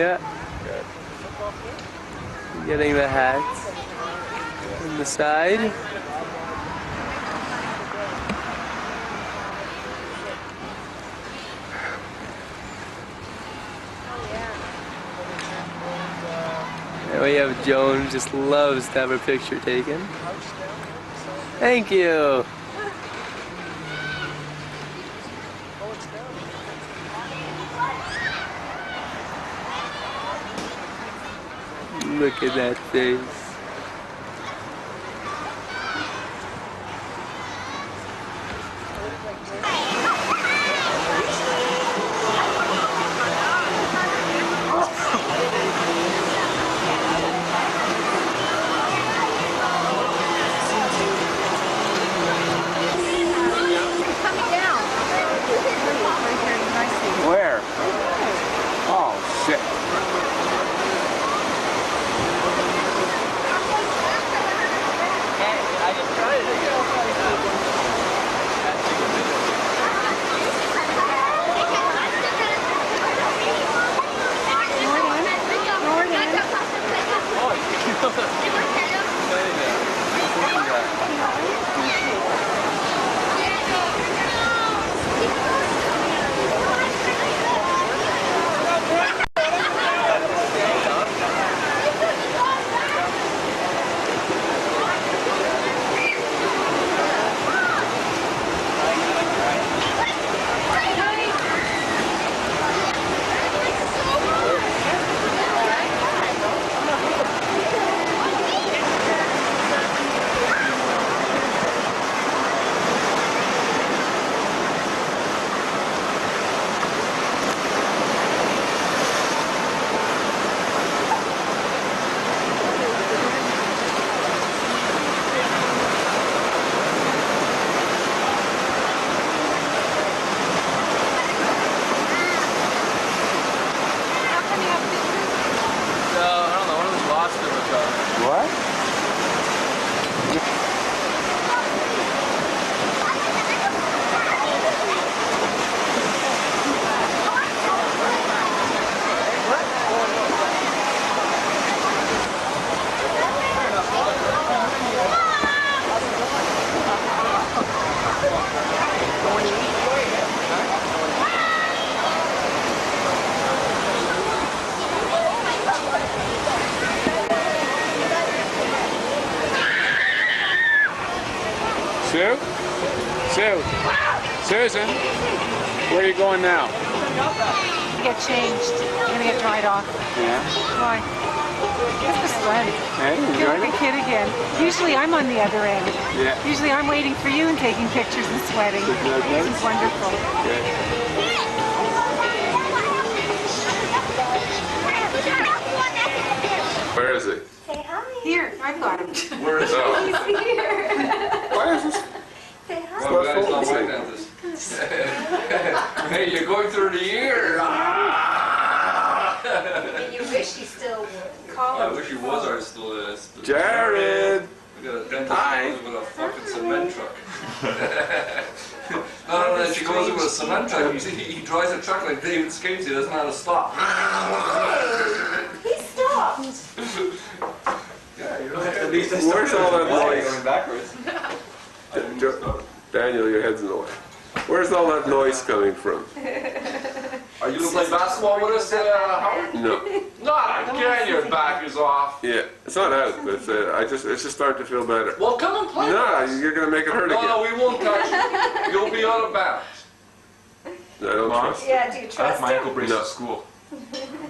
Yeah. Getting the hats on the side. And we have Joan, just loves to have her picture taken. Thank you. Look at that face. Where? Oh, shit. What? Sue? Sue? Susan? Where are you going now? To get changed. I'm gonna get dried off. Yeah? Why? It's the sweat. Hey, you I feel enjoying like it? a kid again. Usually I'm on the other end. Yeah. Usually I'm waiting for you and taking pictures and sweating. This is wonderful. Where is it? Say hi. Here, I've got him. Where is it? He's here. Why is this? Say hi. Well, guys, not like that. Hey, you're going through the year. And you wish he still I called. wish he was our still. Jared! We got a dentist Hi. who goes with a fucking cement truck. Not only that, she goes with a cement truck. You see, he drives a truck like David Skates. He doesn't know how to stop. He stopped. At least Where's all that noise? going backwards. Daniel, your head's in the way. Where's all that noise coming from? Are you gonna play basketball with us, Howard? No. Not again. Your back is off. Yeah, it's not out, but it's just starting to feel better. Well, come and play. No, with us. you're gonna make it hurt No, again. we won't touch you. You'll be out of bounds. I don't trust you. Yeah, do you trust My him? ankle brace No. at school.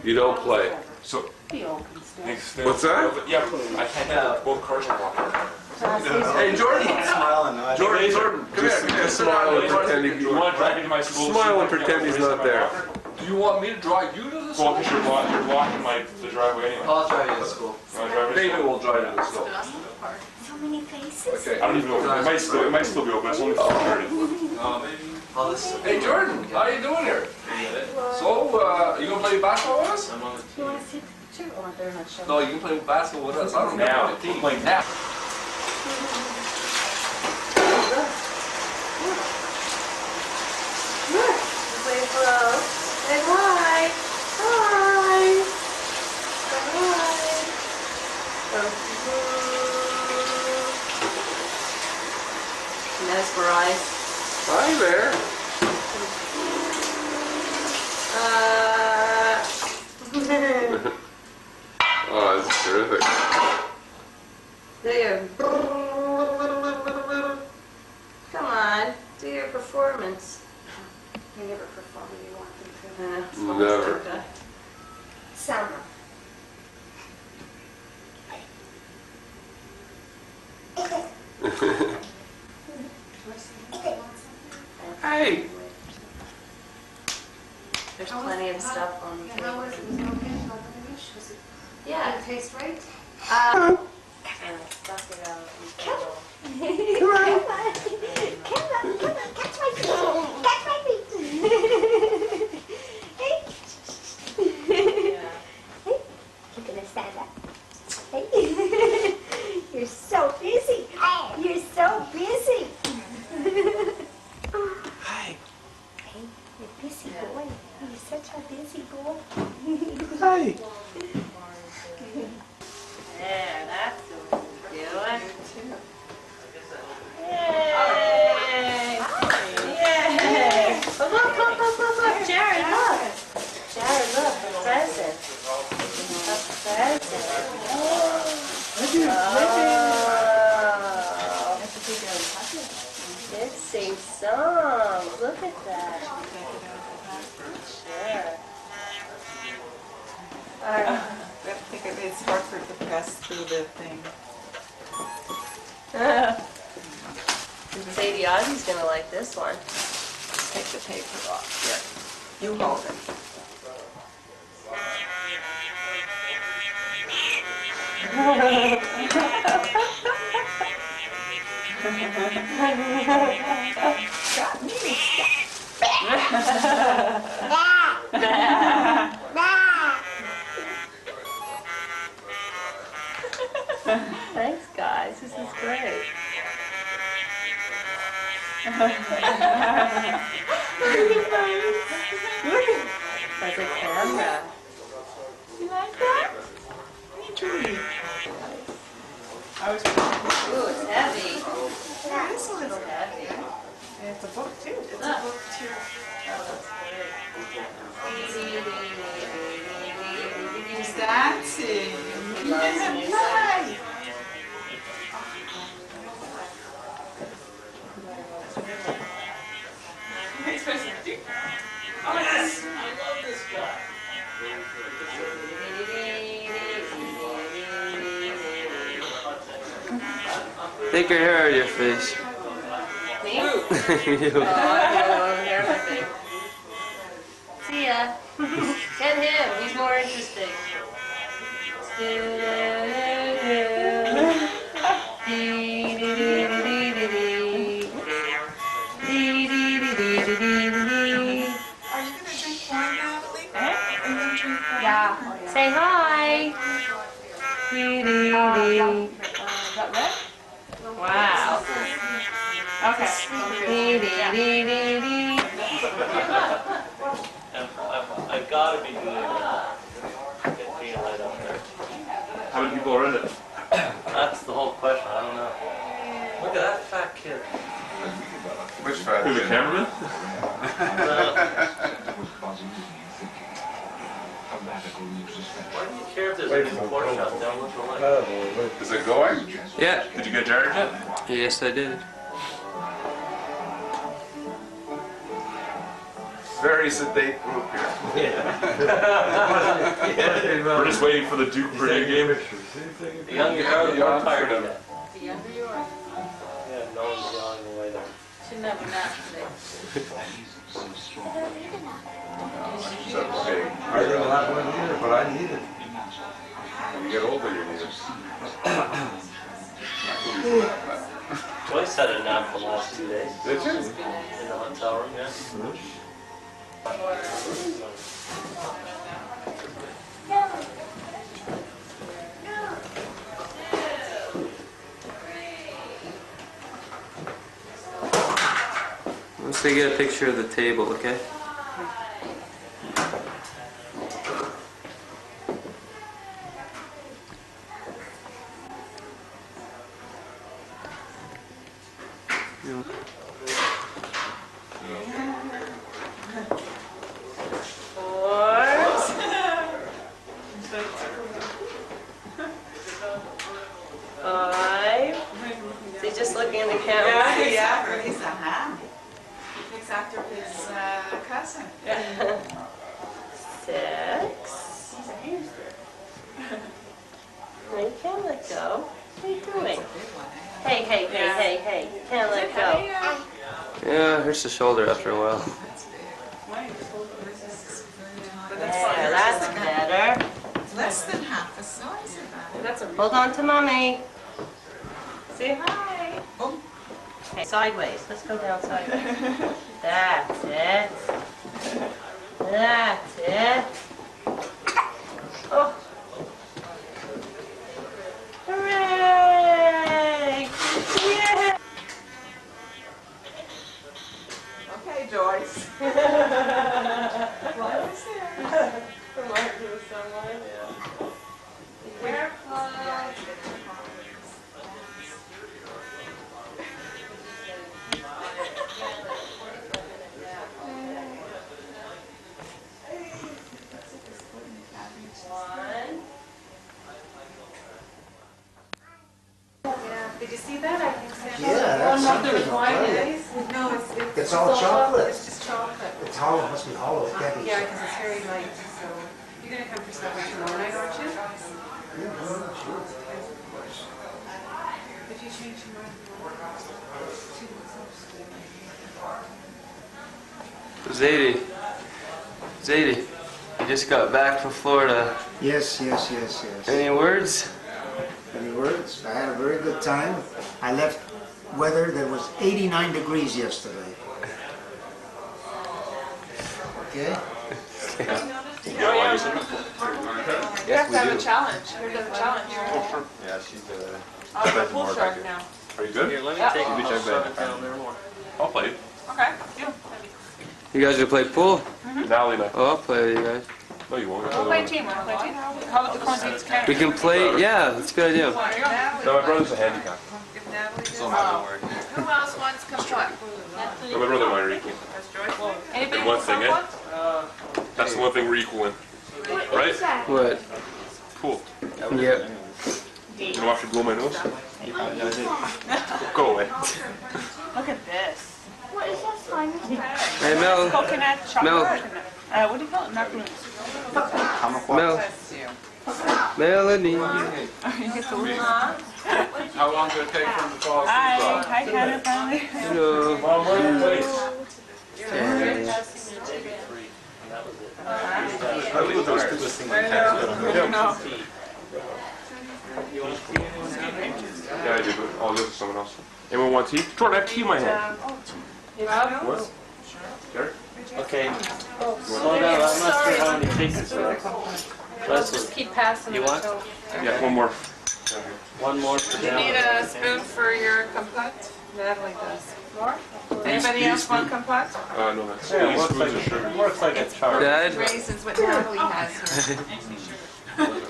You don't play. So, What's that? yeah, I can't have both cars are blocked. Hey, Jordan. Jordan, come Just here. smile and pretend You want to drive me to my school? Smile and pretend he's not there. Do you want me to drive you to the Well, school? because you're blocking the driveway anyway. I'll drive you to school. You wanna drive me to David school? will drive you to school. So many faces. Okay. I don't even know. It might still be open. It's only started. I'll just Hey, Jordan, how you doing here? So, you gonna play basketball with us? I'm on the You team. want to see the picture? Or they're not showing? No, you can play basketball with us. I don't Now, know the team. playing Now. Say hello. Say hi. Hi. Mesmerized. Hi there. Oh, that's terrific. There. Come on, do your performance. They never perform when you want them to. It's almost Never. okay. Selma. Hey. There's plenty of stuff on the How table. was it? Was it okay? Was it, Yeah. did it taste right? And stuff it out. Come on. Come on. Come on. Come on. Catch my feet. Catch my feet. Hey. Yeah. Hey. You're gonna stand up. Hey. You're so busy. You're so busy. Hi. Hey, you're a busy boy. You're such a busy boy. Hi. There, that's what we're doing. Yay! Yay! Look, Jared, look. Jared, look, a present. A present. It sings songs. Look at that. Sure. I think it's hard for it to pass through the thing. Sadie Ozzy's gonna like this one. Take the paper off. Here, you hold it. Got me. Thanks, guys. This is great. That's a camera. You like that? Julie. I was Ooh, it's heavy. this one is Heavy. and it's a book too. It's a book too. He's dancing. Hi. Oh, yes. I love this guy. Take your hair out of your face. Me? You. Oh, I hair my thing. See ya. Get him. He's more interesting. Are you going to drink wine, Natalie? Are you going to drink wine? Yeah. Say hi. Wow. I've got to be doing it. Get being right up there. How many people are in it? That's the whole question. I don't know. Look at that fat kid. Which fat Who, the kid? cameraman? Why do you care if there's a new pork chop down with the light? Is it going? Yeah. Did you get Jared yet? Yes, I did. Very sedate group here. We're just waiting for the Duke Purdue game. The younger you are, the more tired you get. The younger you are. Yeah, no one's yelling away there. Shouldn't have a nap today. She's okay. I think a lot more needed, but I need it. When you get older, you need it. Joyce had a nap the last 2 days. Did you? In the hotel room, yeah. Let's get a picture of the table, okay? Five. Is he just looking in the camera? Yeah, he's a ham. Looks after his cousin. Six. No, you can't let go. What are you doing? Hey, hey, hey, hey, hey. You can't let go. Yeah, hurts the shoulder after a while. Yeah, that's better. Less than half the size of that. Hold on to mommy. Say hi. Okay, sideways. Let's go down sideways. That's it. That's it. Oh. Hooray! Yeah! Okay, Joyce. What is there? Did you see that? I think Sam. Yeah, that's something. No, It's all chocolate. It's just chocolate. It's hollow, it must be hollow, it can't be. Yeah, because it's very light, so. You're gonna come for supper tomorrow night, aren't you? If you change your mind. Zadie, you just got back from Florida. Yes. Any words? Any words? I had a very good time. I left weather that was 89 degrees yesterday. Okay? You have to have a challenge. Here's a challenge. Yeah, she's I'm a pool shark now. Are you good? Here, let me take a shove it down there more. I'll play. Okay, yeah. You guys gonna play pool? Natalie and I. Oh, I'll play with you guys. No, you won't. We'll play team. We'll play team. How about the coins count? We can play, yeah, that's a good idea. No, my brother's a handicap. If Natalie does. Who else wants to come play? No, my brother and I are equal. Anybody And one thing, want eh? That's the one thing we're equal in. Right? What? Cool. Yep. You gonna watch me blow my nose? Go away. Look at this. What is that slimy? Hey, Mel. Coconut chocolate. Mel. What do you call it? Macaroons. Mel. Melanie. You get the little. How long did it take from the fall? Hi, Hannah, finally. Hello. Mom, where are you place? I leave those two listening to No. Yeah, I do, but I'll give it to someone else. Anyone want tea? Jordan, I have tea in my hand. What? Derek? Okay. Slow down. I'm not sure how many tickets there are. Let's just keep passing You them want? until- Yeah, one more. One more for You need down. a spoon for your compote? Natalie does. More? Anybody else want compote? No, that's Yeah, it these looks like spoons are sugar. it works like a chart. Dad? Raisins, what Natalie has here.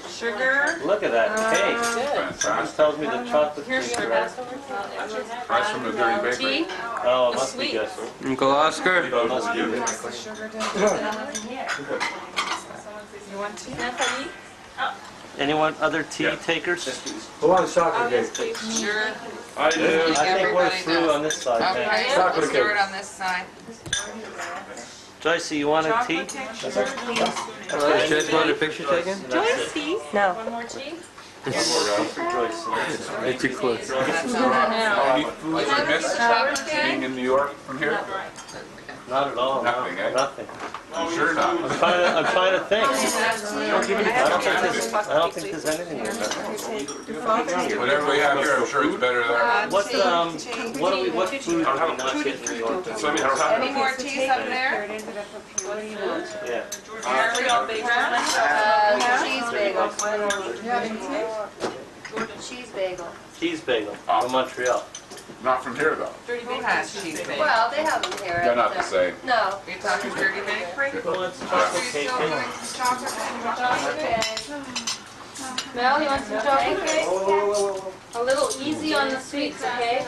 Sugar. Look at that cake. This tells me the chocolate Here's cake. sugar. Price from the Dirty Bakery. Tea? Oh, it must be good. Uncle Oscar? Must be good. The sugar down. You want tea? Nathalie? Anyone other tea takers? Who wants chocolate Yes, cake? please. Sure. I do. I think we're through on this side. thanks. Chocolate cake. Stir it on this side. Joyce, you want a tea? Chocolate cake, sugar, please. You guys want a picture taken? No. One more tea? Joyce. Way too close. That's all right now. Any food you miss being in New York from here? Not at all. no, Nothing, eh? Nothing. I'm sure not. I'm trying to think. I I don't think there's anything in there. Whatever we have here, I'm sure it's better there. What food do we not get in New York? So I mean, I don't have Any more teas up there? Yeah. Cheese bagel. Cheese bagel. Cheese bagel from Montreal. Not from here, though. Who has cheese bagel? Well, they have them here. They're not the same. No. You're talking dirty bakery? Who wants chocolate cake? Mel, you want some chocolate cake? A little Easy on the sweets, okay?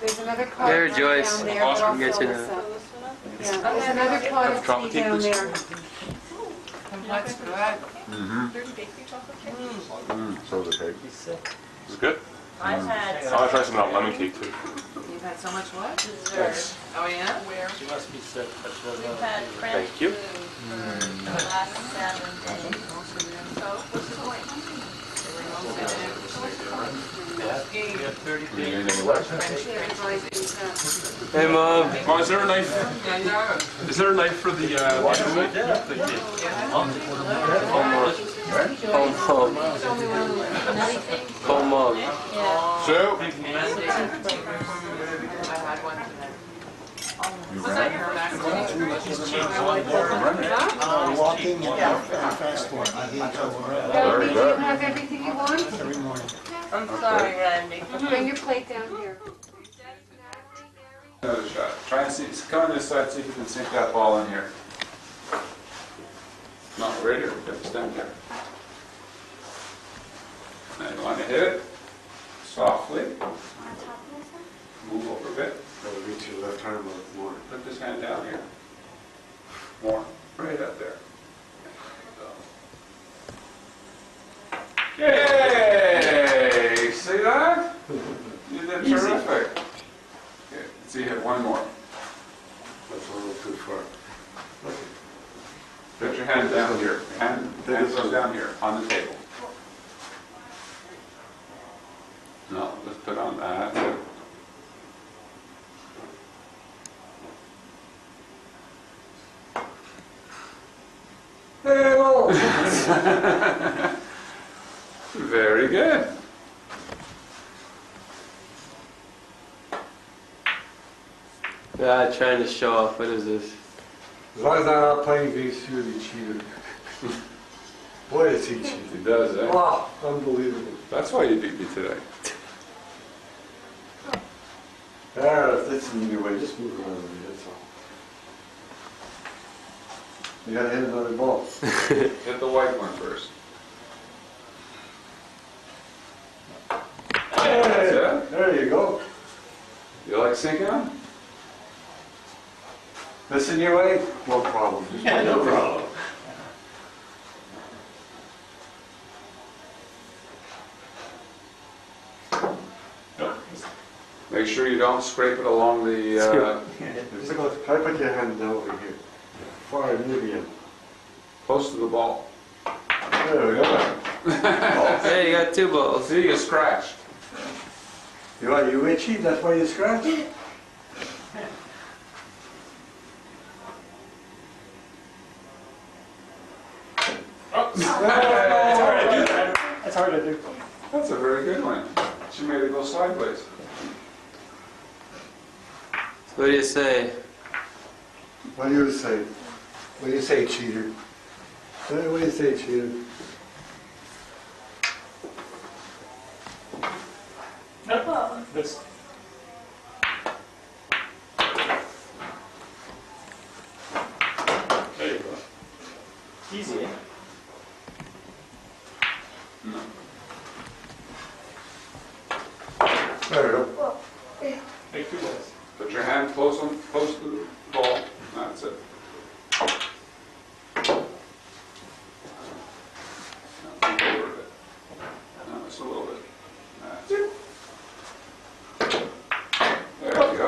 There's another card There, Joyce. down there, but I'll Get fill you this now. up. Yeah, there's another card chocolate cake, down please? there. That's good. So the cake. Is it good? I've had I want to try some of that lemon cake too. You've had so much what? dessert. Oh, yeah? She must be sick, but she doesn't We've know. had French Thank you. food for the last 7 days. You have 30 days. Hey, Mom. Mom, is there a knife? Is there a knife for the Home Mom. Yeah. So, Walking and fast forward. I hate to Randy, do you have everything you want? every morning. I'm sorry, Randy. Bring your plate down here. Another shot. Try and see, come on this side, see if you can sink that ball in here. Not right here, just stand here. Now you want to hit it softly. Move over a bit. reach your left arm more. Put this hand down here. More. Right up there. Yay! See that? You did terrific. Okay, see, hit one more. That's a little too far. Put your hand down here. Hand goes down here on the table. No, let's put on that. Very good. Trying to show off. What is this? As long as I'm not playing against you, you cheated. Boy, is he cheated. He does, eh? Wow, unbelievable. That's why you beat me today. If that's an easy way, just move around a bit, that's all. You gotta hit another ball. Hit the white one first. That's it. There you go. You like sinking them? This in your way? No problem. Yeah, no problem. Make sure you don't scrape it along the, Just go, try to put your hand over here. Far near the end. close to the ball. There we go. Hey, you got 2 balls. See, you scratched. You itchy? That's why you scratch? That's hard to do. That's a very good one. She made it go sideways. What do you say? What do you say? What do you say, cheater? What do you say, cheater? This. There you go. Easy, eh? No. There we go. Make 2 balls. Put your hand close to the ball. That's it. Now, think over a bit. No, just a little bit. That's it. There you go.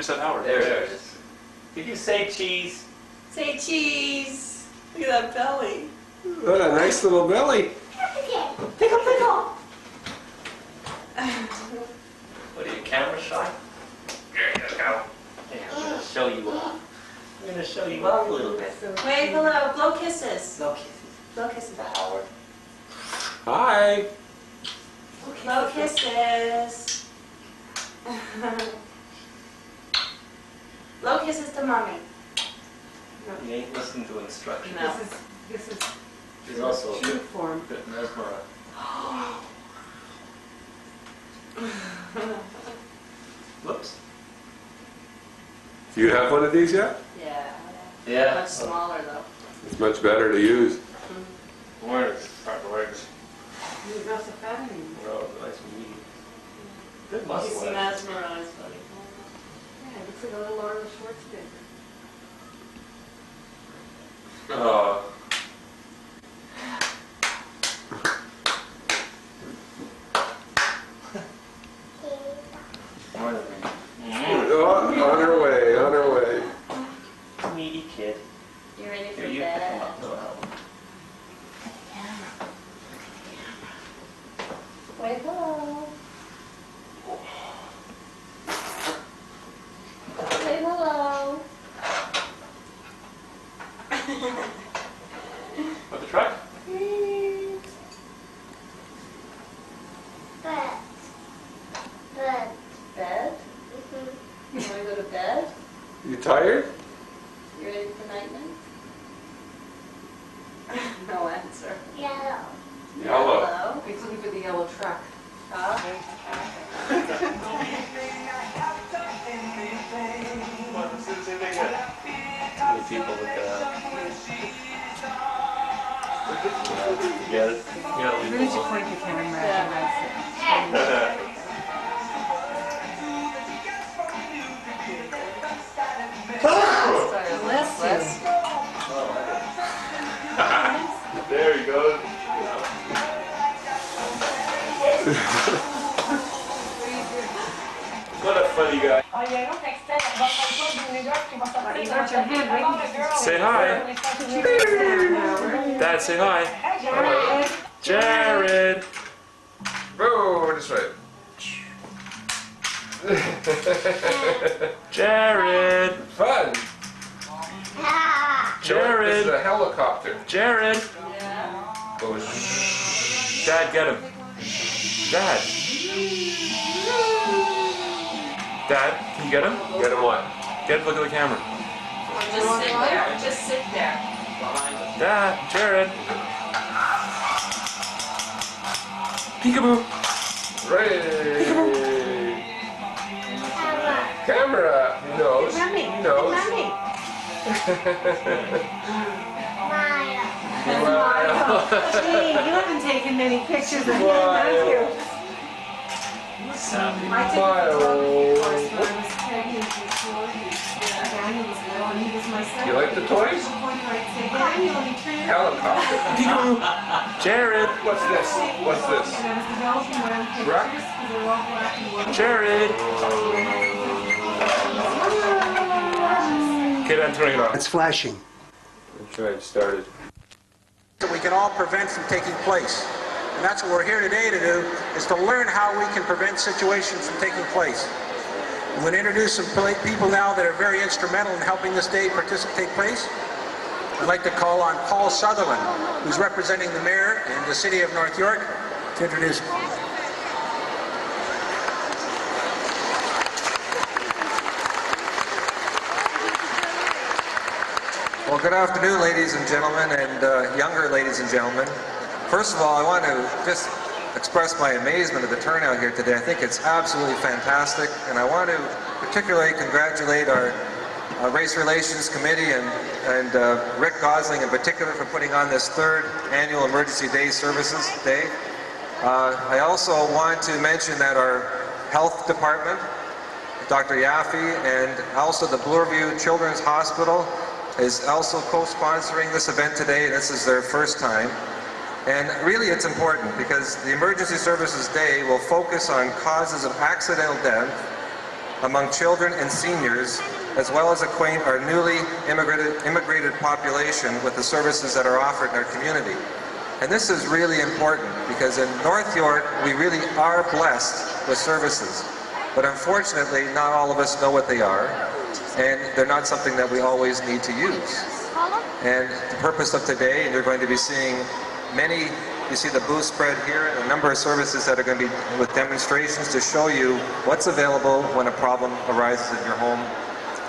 just said Howard. There it is. Did you say cheese? Say cheese. Look at that belly. What a nice little belly. Pickle, pickle. What are you, camera shy? Let's go. Yeah, I'm gonna show you off. I'm gonna show you off a little bit. Wave hello, blow kisses. No kisses. Blow kisses. Howard. Hi. Blow kisses. Blow kisses to mommy. You ain't listening to instructions. No. This is She's also a shoe good, form. good mesmerized. Whoops. Do you have one of these yet? Yeah. Yeah. Much smaller though. It's much better to use. Where is front legs? You're not so fat anymore. Oh, nice and meaty. Good He's muscle. mesmerized, buddy. Yeah, it looks like a little Arnold Schwarzenegger. On her way, on her way. Meaty kid. You ready for Here, you pick him bed? up. No, Howard. Wave hello. Wave hello. What, the truck? Bed. Bed. Bed? You want to go to bed? You tired? You ready for night night? No answer. Yellow. Yellow. Hello. He's looking for the yellow truck. Huh? Too many people look at that. Get it? Yeah, Really we should point the camera and Bless you. There he goes. What a funny guy. Say hi. Dad, say hi. Jared. Oh, this way. Jared. Fun. This is Jared. a helicopter. Jared. Goes. Dad, get him. Dad. Dad, can you get him? Get him what? Get him, look at the camera. Just sit there. Just sit there. Dad, Jared. Peekaboo. Ray. Camera. He knows. He knows. Gee, you haven't taken many pictures of him, have you? I took a photography course when I was 10 years before Daniel was little, and he was my son. You like the toys? At one point where I'd say, Daniel, let me turn it on. Helicopter. Peekaboo. Jared. What's this? What's this? And I was developing my own pictures Truck? because they were all black and white. Jared. Okay, then turning it off. It's flashing. That's right, it started. That we can all prevent from taking place. And that's what we're here today to do, is to learn how we can prevent situations from taking place. I'm going to introduce some people now that are very instrumental in helping this day take place. I'd like to call on Paul Sutherland, who's representing the mayor in the city of North York, to introduce him. Well, good afternoon, ladies and gentlemen, and younger ladies and gentlemen. First of all, I want to just express my amazement at the turnout here today. I think it's absolutely fantastic, and I want to particularly congratulate our Race Relations Committee and Rick Gosling in particular for putting on this third annual Emergency Day Services Day. I also want to mention that our health department, Dr. Yaffe, and also the Bloorview Children's Hospital is also co-sponsoring this event today. This is their first time. And really it's important because the Emergency Services Day will focus on causes of accidental death among children and seniors, as well as acquaint our newly immigrated population with the services that are offered in our community. And this is really important because in North York, we really are blessed with services. But unfortunately, not all of us know what they are, and they're not something that we always need to use. And the purpose of today, and you're going to be seeing many, you see the booth spread here, and a number of services that are going to be with demonstrations to show you what's available when a problem arises in your home.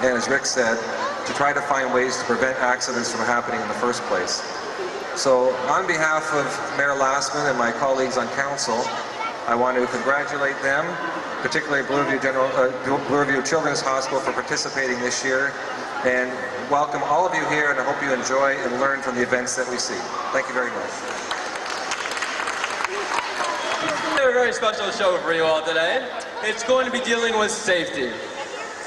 And as Rick said, to try to find ways to prevent accidents from happening in the first place. So on behalf of Mayor Lastman and my colleagues on council, I want to congratulate them, particularly Bloorview Children's Hospital for participating this year, and welcome all of you here, and I hope you enjoy and learn from the events that we see. Thank you very much. We have a very special show for you all today. It's going to be dealing with safety.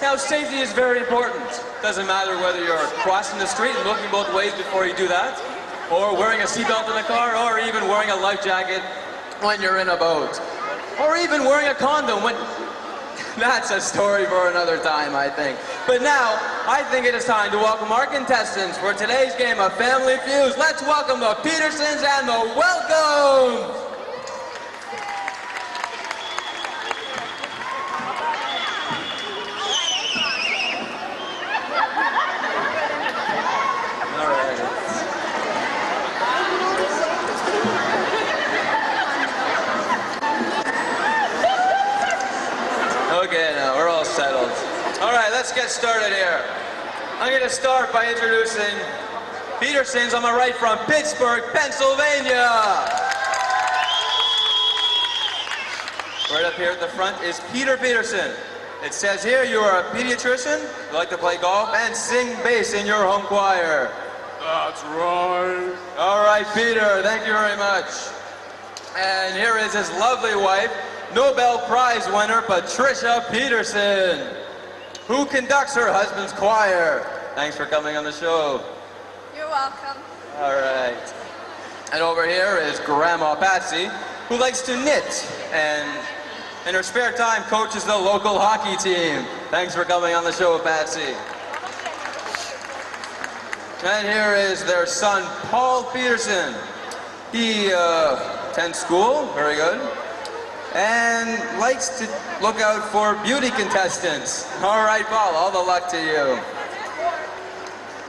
Now, safety is very important. Doesn't matter whether you're crossing the street and looking both ways before you do that, or wearing a seatbelt in the car, or even wearing a life jacket when you're in a boat, or even wearing a condom when... That's a story for another time, I think. But now, I think it is time to welcome our contestants for today's game of Family Feuds. Let's welcome the Petersons and the Welcomes! Okay, now we're all settled. All right, let's get started here. I'm going to start by introducing Petersons on my right from Pittsburgh, Pennsylvania. Right up here at the front is Peter Peterson. It says here you are a pediatrician, you like to play golf, and sing bass in your home choir. That's right. All right, Peter, thank you very much. And here is his lovely wife, Nobel Prize winner Patricia Peterson, who conducts her husband's choir. Thanks for coming on the show. You're welcome. All right. And over here is Grandma Patsy, who likes to knit and in her spare time coaches the local hockey team. Thanks for coming on the show, Patsy. And here is their son, Paul Peterson. He attends school, very good, and likes to look out for beauty contestants. All right, Paul, all the luck to you.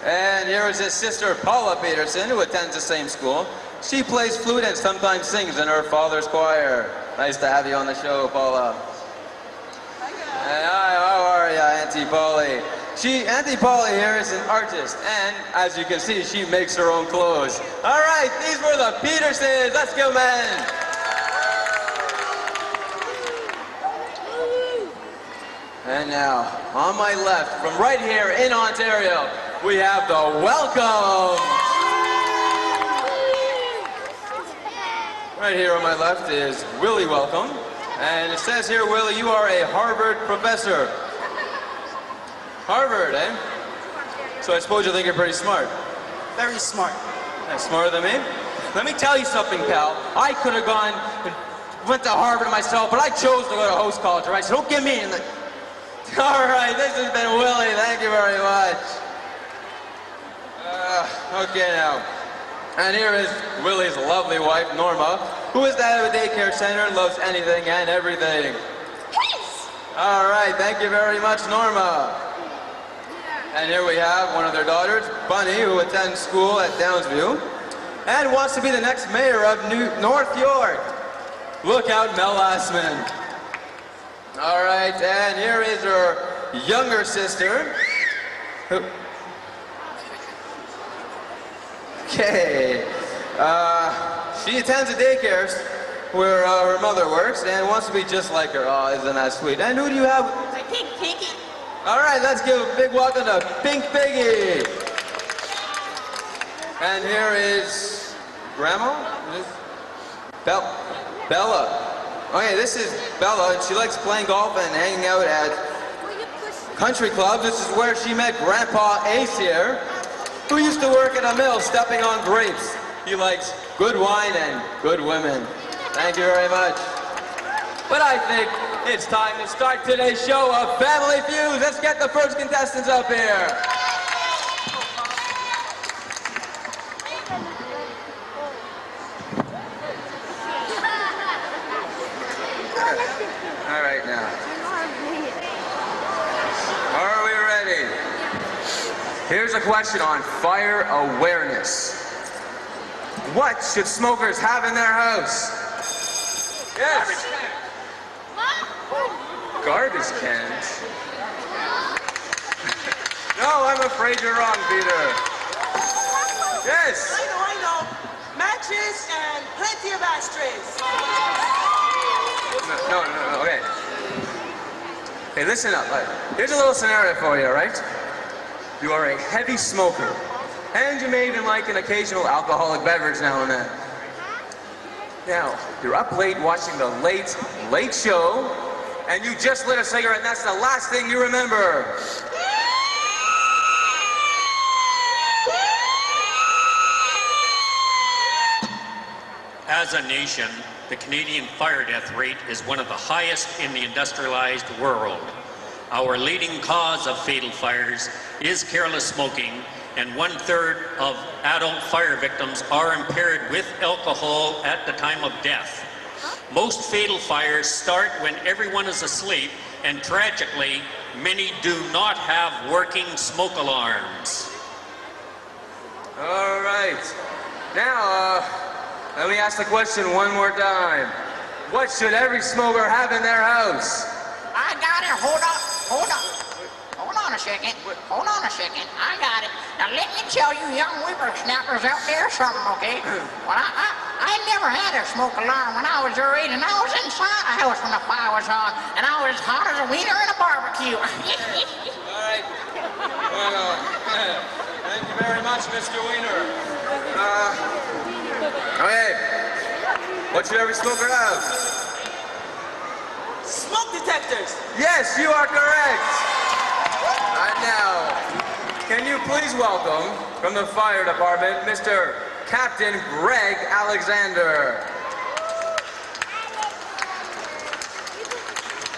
And here is his sister, Paula Peterson, who attends the same school. She plays flute and sometimes sings in her father's choir. Nice to have you on the show, Paula. Hi, how are you, Auntie Polly? Auntie Polly here is an artist, and as you can see, she makes her own clothes. All right, these were the Petersons. Let's go, man. And now, on my left, from right here in Ontario, we have the Welcomes. Right here on my left is Willie Welcome. And it says here, Willie, you are a Harvard professor. Harvard, eh? So I suppose you think you're pretty smart. Very smart. Smarter than me? Let me tell you something, pal. I could have gone and went to Harvard myself, but I chose to go to host college, right? So don't get me in the... All right, this has been Willie. Thank you very much. Okay, now. And here is Willie's lovely wife, Norma, who is the head of a daycare center and loves anything and everything. Yes! All right, thank you very much, Norma. And here we have one of their daughters, Bunny, who attends school at Downsview and wants to be the next mayor of North York. Look out, Mel Lastman. All right, and here is her younger sister. Okay. She attends a daycare where her mother works and wants to be just like her. Oh, isn't that sweet? And who do you have? My Pink Piggy. All right, let's give a big welcome to Pink Piggy. And here is Grandma? Bella. Okay, this is Bella, and she likes playing golf and hanging out at country clubs. This is where she met Grandpa Ace here, who used to work at a mill stepping on grapes. He likes good wine and good women. Thank you very much. But I think it's time to start today's show of Family Feuds. Let's get the first contestants up here. All right now. Are we ready? Here's a question on fire awareness. What should smokers have in their house? Yes. Garbage cans. No, I'm afraid you're wrong, Peter. Yes. I know. Matches and plenty of ashtrays. No, okay. Hey, listen up. Here's a little scenario for you, all right? You are a heavy smoker, and you may even like an occasional alcoholic beverage now and then. Now, you're up late watching the late show, and you just lit a cigarette, and that's the last thing you remember. As a nation, the Canadian fire death rate is one of the highest in the industrialized world. Our leading cause of fatal fires is careless smoking, and 1/3 of adult fire victims are impaired with alcohol at the time of death. Most fatal fires start when everyone is asleep, and tragically, many do not have working smoke alarms. All right. Now, let me ask the question one more time. What should every smoker have in their house? I got it. Hold on a second. Hold on a second. I got it. Now let me tell you young whippersnappers out there something, okay? Well, I never had a smoke alarm when I was your age, and I was inside a house when the fire was on, and I was as hot as a wiener in a barbecue. All right. Well, thank you very much, Mr. Wiener. Okay. What should every smoker have? Smoke detectors. Yes, you are correct. And now, can you please welcome from the fire department, Mr. Captain Greg Alexander.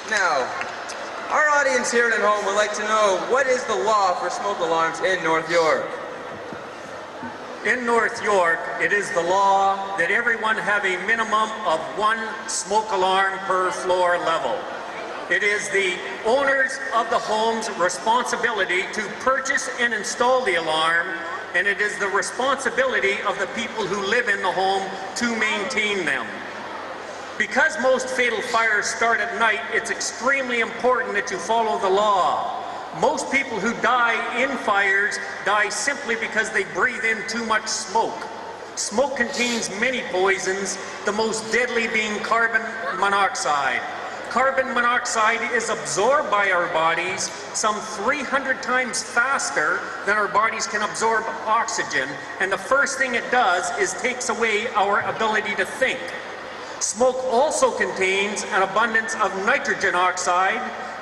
Now, our audience here at home would like to know, what is the law for smoke alarms in North York? In North York, it is the law that everyone have a minimum of 1 smoke alarm per floor level. It is the owners of the home's responsibility to purchase and install the alarm, and it is the responsibility of the people who live in the home to maintain them. Because most fatal fires start at night, it's extremely important that you follow the law. Most people who die in fires die simply because they breathe in too much smoke. Smoke contains many poisons, the most deadly being carbon monoxide. Carbon monoxide is absorbed by our bodies some 300 times faster than our bodies can absorb oxygen, and the first thing it does is takes away our ability to think. Smoke also contains an abundance of nitrogen oxide,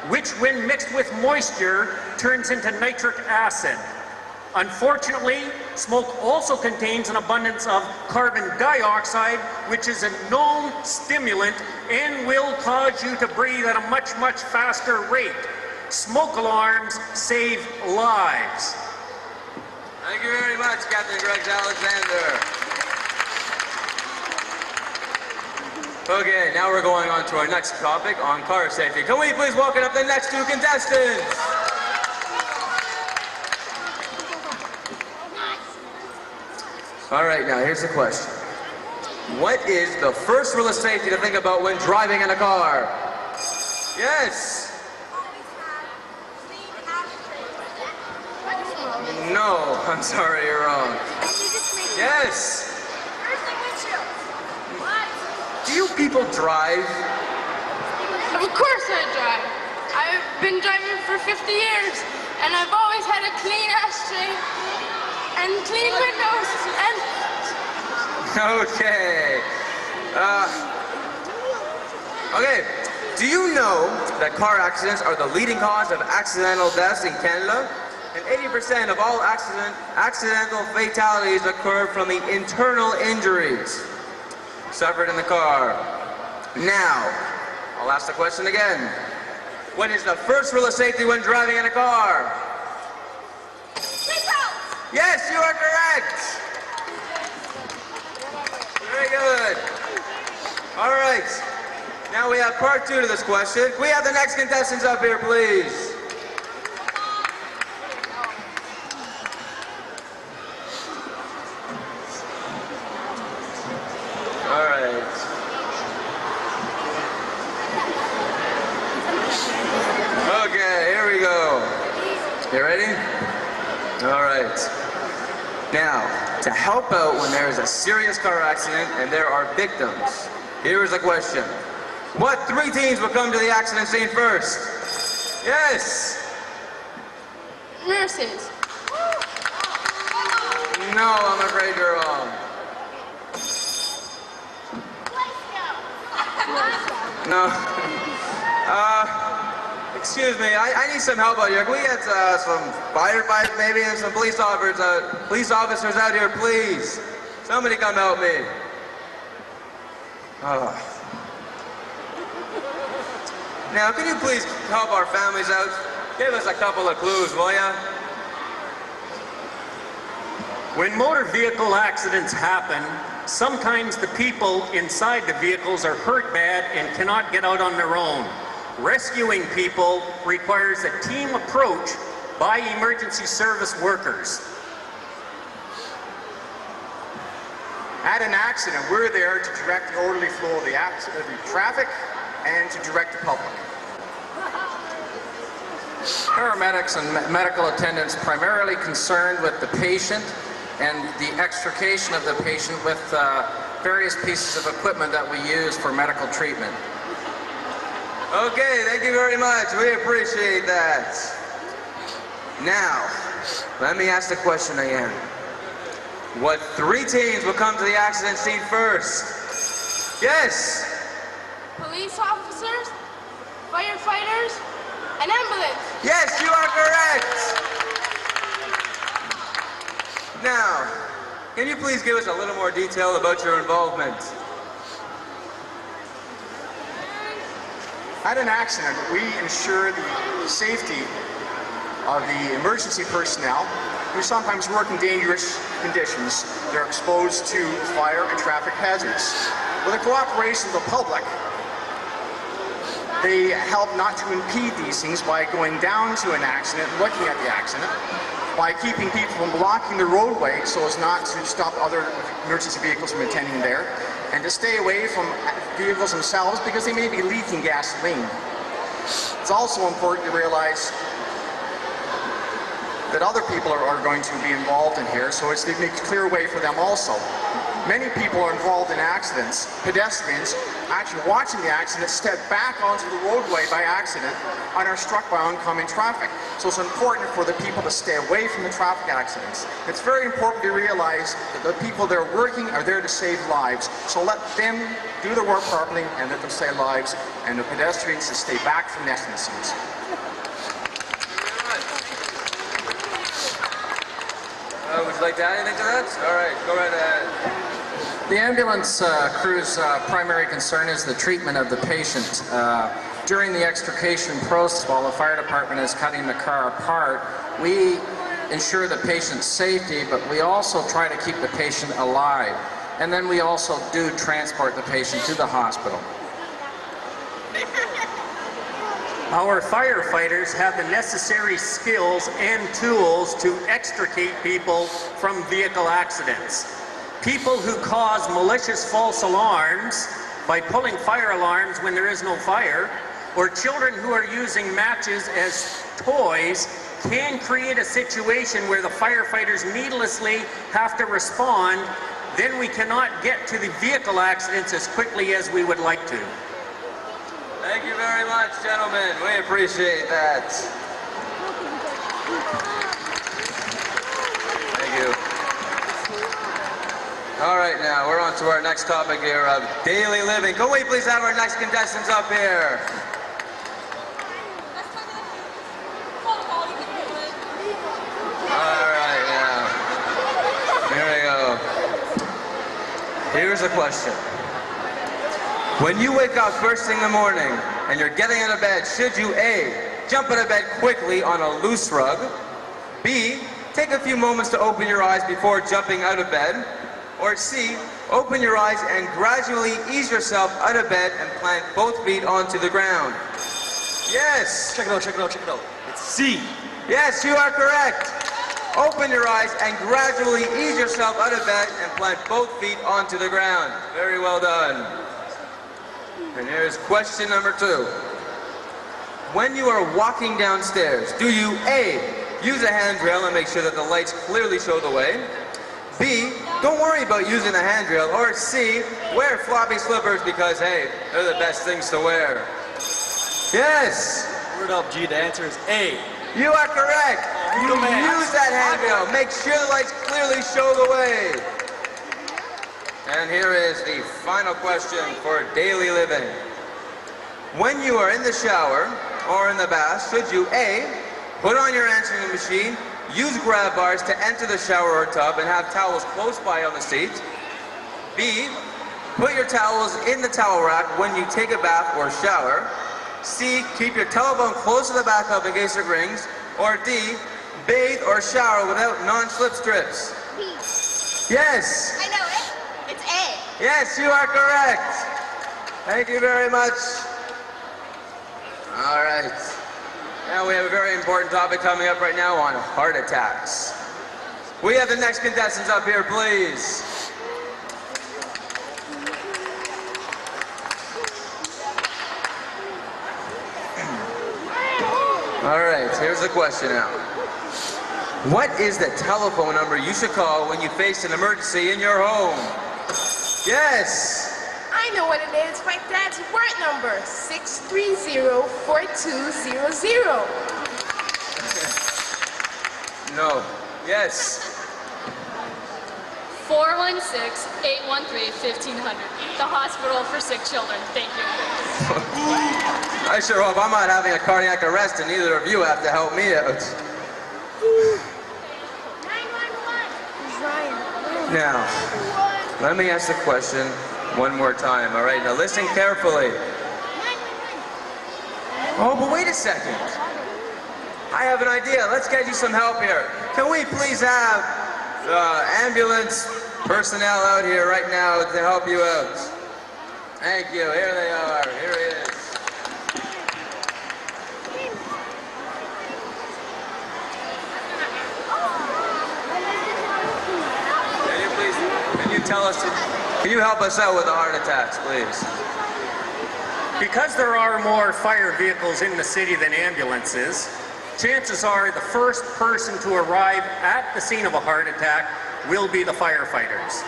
which when mixed with moisture turns into nitric acid. Unfortunately, smoke also contains an abundance of carbon dioxide, which is a known stimulant and will cause you to breathe at a much, much faster rate. Smoke alarms save lives. Thank you very much, Captain Greg Alexander. Okay, now we're going on to our next topic on car safety. Can we please welcome up the next 2 contestants? All right, now here's the question. What is the first rule of safety to think about when driving in a car? Yes. No, I'm sorry, you're wrong. Yes. Do you people drive? Of course I drive. I've been driving for 50 years, and I've always had a clean ashtray and clean windows and... Okay. Okay. Do you know that car accidents are the leading cause of accidental deaths in Canada? And 80% of all accidental fatalities occur from the internal injuries suffered in the car. Now, a I'll ask the question again. What is the first rule of safety when driving in a car? Seatbelts! Yes, you are correct. Very good. All right. Now we have part 2 to this question. Can we have the next contestants up here, please? All right. Okay, here we go. You ready? All right. Now, to help out when there is a serious car accident and there are victims, here is a question. What 3 teens will come to the accident scene first? Yes. Nurses. No, I'm afraid you're wrong. No. Excuse me, I need some help out here. Can we get some firefighters maybe and some police officers out here, please? Somebody come help me. Oh. Now, can you please help our families out? Give us a couple of clues, will ya? When motor vehicle accidents happen, sometimes the people inside the vehicles are hurt bad and cannot get out on their own. Rescuing people requires a team approach by emergency service workers. At an accident, we're there to direct the orderly flow of the traffic and to direct the public. Paramedics and medical attendants primarily concerned with the patient and the extrication of the patient with various pieces of equipment that we use for medical treatment. Okay, thank you very much. We appreciate that. Now, let me ask the question again. What 3 teens will come to the accident scene first? Yes. Police officers, firefighters, and ambulance. Yes, you are correct. Now, can you please give us a little more detail about your involvement? At an accident, we ensure the safety of the emergency personnel who sometimes work in dangerous conditions. They're exposed to fire and traffic hazards. With the cooperation of the public, they help not to impede these things by going down to an accident, looking at the accident, by keeping people from blocking the roadway so as not to stop other emergency vehicles from attending there, and to stay away from vehicles themselves because they may be leaking gasoline. It's also important to realize that other people are going to be involved in here, so it makes a clear way for them also. Many people are involved in accidents. Pedestrians actually watching the accident step back onto the roadway by accident and are struck by oncoming traffic. So it's important for the people to stay away from the traffic accidents. It's very important to realize that the people that are working are there to save lives. So let them do their work properly and let them save lives, and the pedestrians to stay back from the accident scenes. Would you like to add anything to that? All right, go right ahead. The ambulance crew's primary concern is the treatment of the patient. During the extrication process, while the fire department is cutting the car apart, we ensure the patient's safety, but we also try to keep the patient alive. And then we also do transport the patient to the hospital. Our firefighters have the necessary skills and tools to extricate people from vehicle accidents. People who cause malicious false alarms by pulling fire alarms when there is no fire, or children who are using matches as toys, can create a situation where the firefighters needlessly have to respond. Then we cannot get to the vehicle accidents as quickly as we would like to. Thank you very much, gentlemen. We appreciate that. Thank you. All right, now we're on to our next topic here of daily living. Can we please have our next contestants up here? All right, now. Here we go. Here's a question. When you wake up first thing in the morning and you're getting out of bed, should you A, jump out of bed quickly on a loose rug, B, take a few moments to open your eyes before jumping out of bed, or C, open your eyes and gradually ease yourself out of bed and plant both feet onto the ground? Yes! Check it out, check it out, check it out. It's C. Yes, you are correct. Open your eyes and gradually ease yourself out of bed and plant both feet onto the ground. Very well done. And here's question number 2. When you are walking downstairs, do you A, use a handrail and make sure that the lights clearly show the way? B, don't worry about using the handrail, or C, wear floppy slippers because, hey, they're the best things to wear. Yes! Word up, G. The answer is A. You are correct. You use that handrail. Make sure the lights clearly show the way. And here is the final question for daily living. When you are in the shower or in the bath, should you A, put on your answering machine, use grab bars to enter the shower or tub and have towels close by on the seat? B, put your towels in the towel rack when you take a bath or shower? C, keep your telephone close to the bathtub in case it rings? Or D, bathe or shower without non-slip strips? B. Yes! I know it. It's A. Yes, you are correct. Thank you very much. All right. Now we have a very important topic coming up right now on heart attacks. We have the next contestants up here, please. All right, here's the question now. What is the telephone number you should call when you face an emergency in your home? Yes! I know what it is. My dad's work number, 630-4200. No. Yes. 416-813-1500. The hospital for sick children. Thank you. I sure hope I'm not having a cardiac arrest and neither of you have to help me out. Now, let me ask the question one more time, all right? Now listen carefully. Oh, but wait a second. I have an idea. Let's get you some help here. Can we please have the ambulance personnel out here right now to help you out? Thank you. Here they are. Here he is. Can you help us out with the heart attacks, please? Because there are more fire vehicles in the city than ambulances, chances are the first person to arrive at the scene of a heart attack will be the firefighters.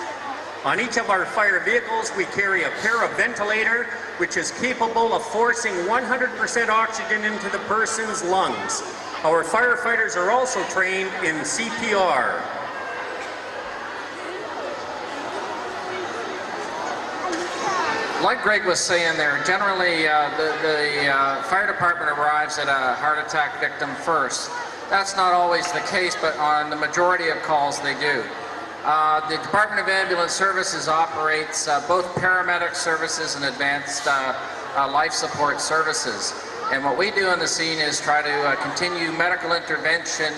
On each of our fire vehicles, we carry a paraventilator, which is capable of forcing 100% oxygen into the person's lungs. Our firefighters are also trained in CPR. Like Greg was saying there, generally the fire department arrives at a heart attack victim first. That's not always the case, but on the majority of calls they do. The Department of Ambulance Services operates both paramedic services and advanced life support services. And what we do on the scene is try to continue medical intervention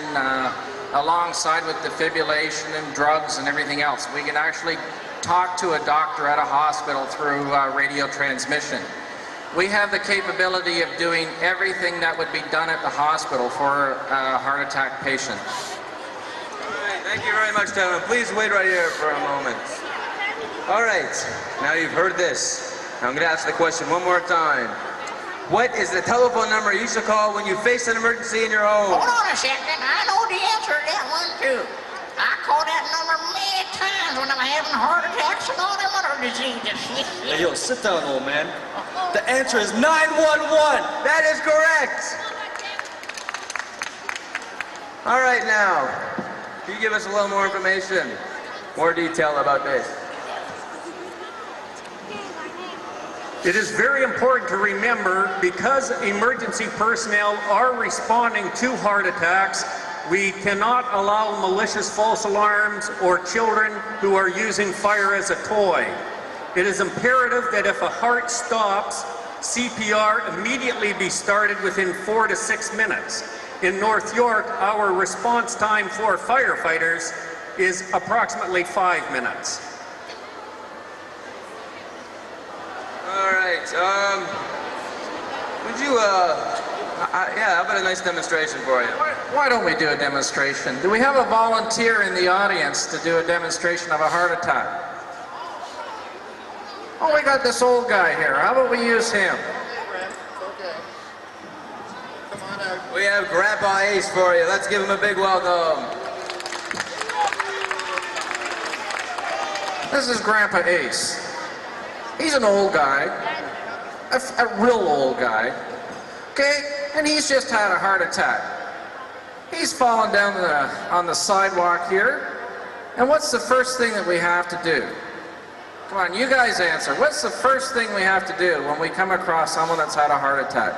alongside with defibrillation and drugs and everything else. We can actually talk to a doctor at a hospital through radio transmission. We have the capability of doing everything that would be done at the hospital for a heart attack patient. All right, thank you very much, gentlemen. Please wait right here for a moment. All right, now you've heard this. I'm going to ask the question one more time. What is the telephone number you should call when you face an emergency in your home? Hold on a second. I know the answer to that one, too. I call that number many times when I'm having heart attacks and all them other diseases. Hey, yo, sit down, old man. The answer is 911. That is correct. All right, now, can you give us a little more information, more detail about this? It is very important to remember, because emergency personnel are responding to heart attacks, we cannot allow malicious false alarms or children who are using fire as a toy. it is imperative that if a heart stops, CPR immediately be started within 4 to 6 minutes. In North York, our response time for firefighters is approximately 5 minutes. All right. Would you, yeah, how about a nice demonstration for you? Why don't we do a demonstration? Do we have a volunteer in the audience to do a demonstration of a heart attack? Oh, we got this old guy here. How about we use him? We have Grandpa Ace for you. Let's give him a big welcome. This is Grandpa Ace. He's an old guy, a real old guy, okay? And he's just had a heart attack. He's fallen down on the sidewalk here. And what's the first thing that we have to do? Come on, you guys answer. What's the first thing we have to do when we come across someone that's had a heart attack?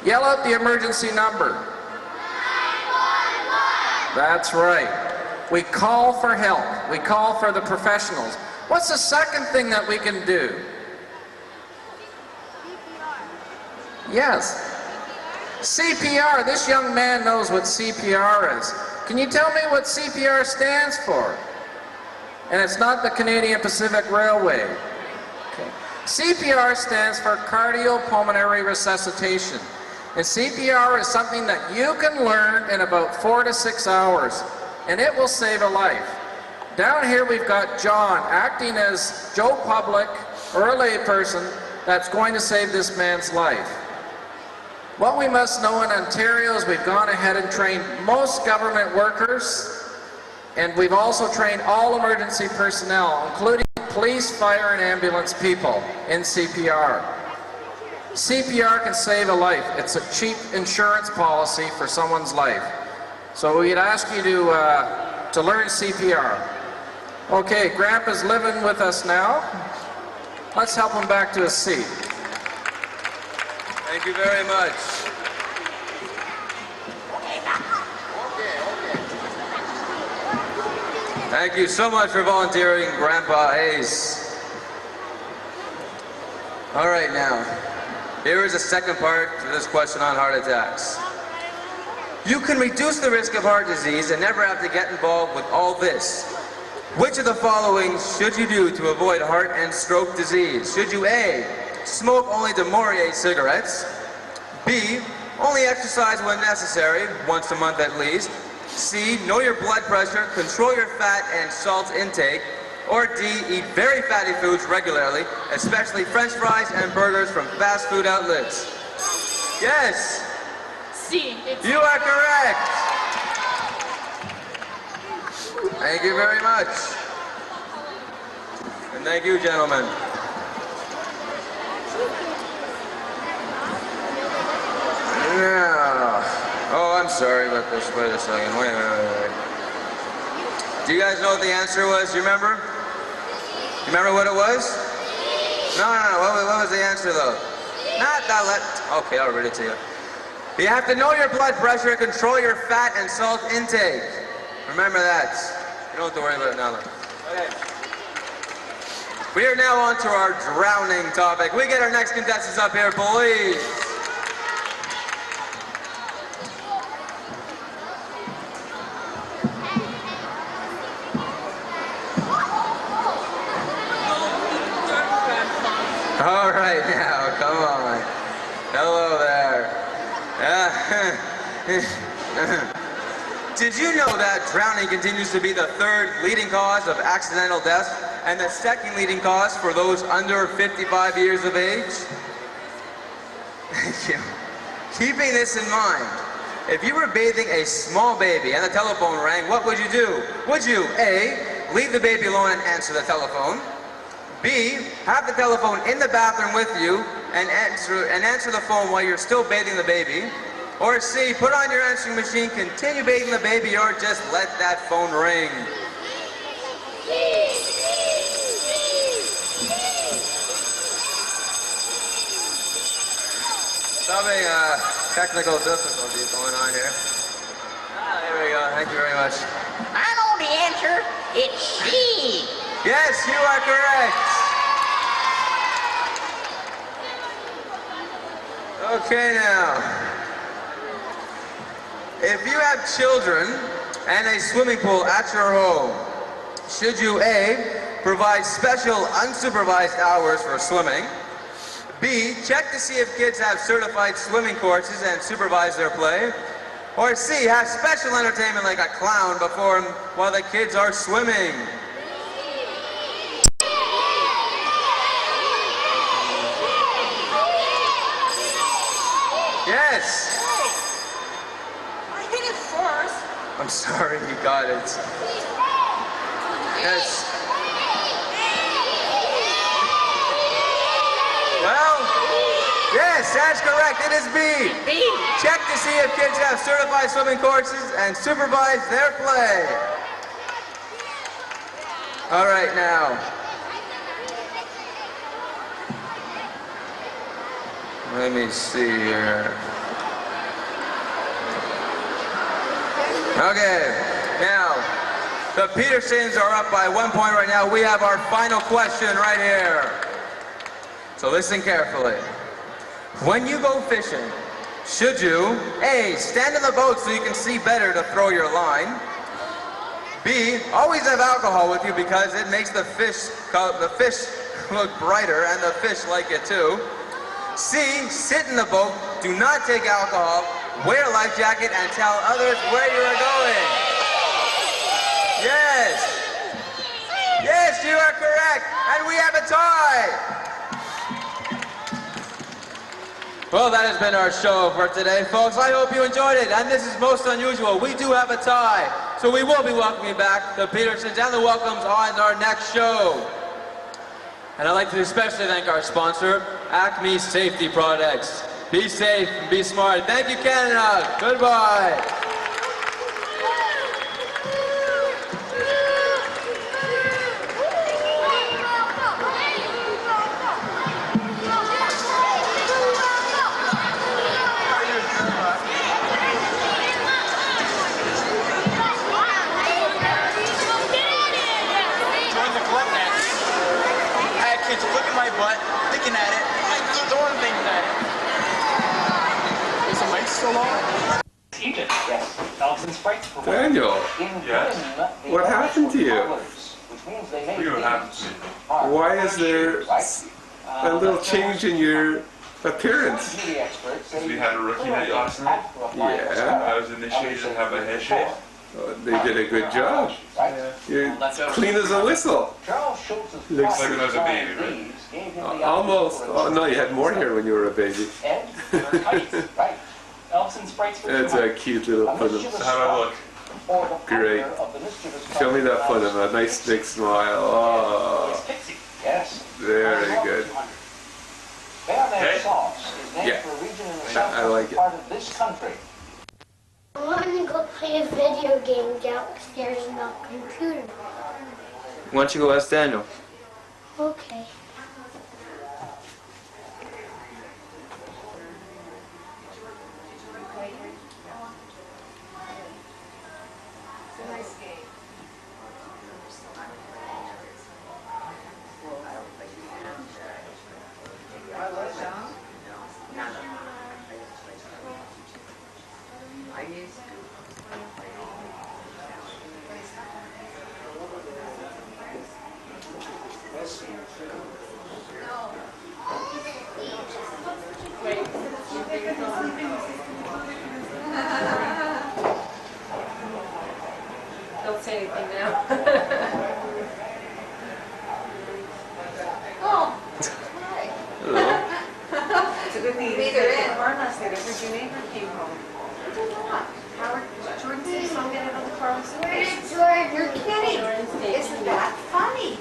Yell out the emergency number. 911. That's right. We call for help. We call for the professionals. What's the second thing that we can do? Yes. CPR. This young man knows what CPR is. Can you tell me what CPR stands for? And it's not the Canadian Pacific Railway. Okay. CPR stands for cardiopulmonary resuscitation. And CPR is something that you can learn in about 4 to 6 hours, and it will save a life. Down here we've got John acting as Joe Public or a layperson that's going to save this man's life. What we must know in Ontario is we've gone ahead and trained most government workers, and we've also trained all emergency personnel, including police, fire, and ambulance people in CPR. CPR can save a life. It's a cheap insurance policy for someone's life. So we'd ask you to learn CPR. Okay, Grandpa's living with us now. Let's help him back to his seat. Thank you very much. Thank you so much for volunteering, Grandpa Ace. All right, now, here is the second part to this question on heart attacks. You can reduce the risk of heart disease and never have to get involved with all this. Which of the following should you do to avoid heart and stroke disease? Should you A, smoke only DeMaurier cigarettes, B, only exercise when necessary, once a month at least, C, know your blood pressure, control your fat and salt intake, or D, eat very fatty foods regularly, especially French fries and burgers from fast food outlets? Yes! C. You are correct! Thank you very much. And thank you, gentlemen. Yeah. Oh, I'm sorry about this. Wait a second. Wait. Do you guys know what the answer was? You remember? You remember what it was? No. What was the answer, though? Not that. Okay, I'll read it to you. You have to know your blood pressure, control your fat and salt intake. Remember that. You don't have to worry about it now, though. Okay. We are now on to our drowning topic. We get our next contestants up here, please. All right, now, come on. Hello there. Did you know that drowning continues to be the third leading cause of accidental death and the second leading cause for those under 55 years of age? Thank you. Keeping this in mind, if you were bathing a small baby and the telephone rang, what would you do? Would you A, leave the baby alone and answer the telephone? B, have the telephone in the bathroom with you and answer the phone while you're still bathing the baby? Or C, put on your answering machine, continue bathing the baby, or just let that phone ring? Having technical difficulties going on here. There we go. Thank you very much. I know the answer. It's C. Yes, you are correct. Okay now. If you have children and a swimming pool at your home, should you A, provide special unsupervised hours for swimming, B, check to see if kids have certified swimming courses and supervise their play, or C, have special entertainment like a clown perform while the kids are swimming? Yes. I hit it first. I'm sorry, you got it. Yes. Well, yes, that's correct. It is B. B. Check to see if kids have certified swimming courses and supervise their play. All right, now. Let me see here. Okay, now, the Petersons are up by 1 point right now. We have our final question right here. So listen carefully. When you go fishing, should you, A, stand in the boat so you can see better to throw your line, B, always have alcohol with you because it makes the fish look brighter and the fish like it too, C, sit in the boat, do not take alcohol, wear a life jacket, and tell others where you are going. Yes. Yes, you are correct. And we have a tie. Well, that has been our show for today, folks. I hope you enjoyed it. And this is most unusual. We do have a tie. So we will be welcoming back the Petersons and the Welcomes on our next show. And I'd like to especially thank our sponsor, Acme Safety Products. Be safe and be smart. Thank you, Canada. Goodbye. Join the club now. I had kids flipping my butt, picking at it, like throwing things at it. Is the mic still on? Egypt, yes. Elves and sprites for Daniel, yes. What happened to you? What happened to me? Why is there a little change in your appearance? Because we had a rookie night last night. Yeah. I was initiated to have a head shave. Oh, they did a good job. You're clean as a whistle. Looks like when I was a baby, right? Almost. Oh no, you had more hair when you were a baby. Elves and sprites for That's a cute little pudding. So how do I look? Great. Show me that pudding. A nice big smile. Oh, Yes. very good. Bayonet sauce is named Yeah. for a region in the I southwestern like it. part of this country. I want to go play a video game downstairs on the computer. Why don't you go ask Daniel? Okay. Don't say anything now. Oh, hi. Hello. It's a good thing you didn't get the car last night. I heard your neighbor came home. I did not. Howard, Jordan said he's gonna get out of the car with suitcase. Jordan? You're kidding. Isn't that funny?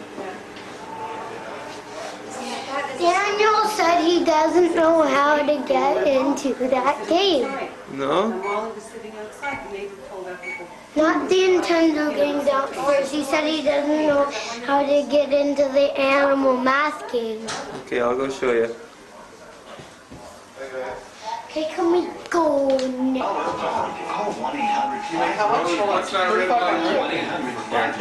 Daniel said he doesn't know how to get into that game. No? Molly was sitting outside. The neighbor pulled up with Not the Nintendo game downstairs. He said he doesn't know how to get into the Animal Math game. Okay, I'll go show you. Okay, can we go now? Call 1-800 How much? What's that red line?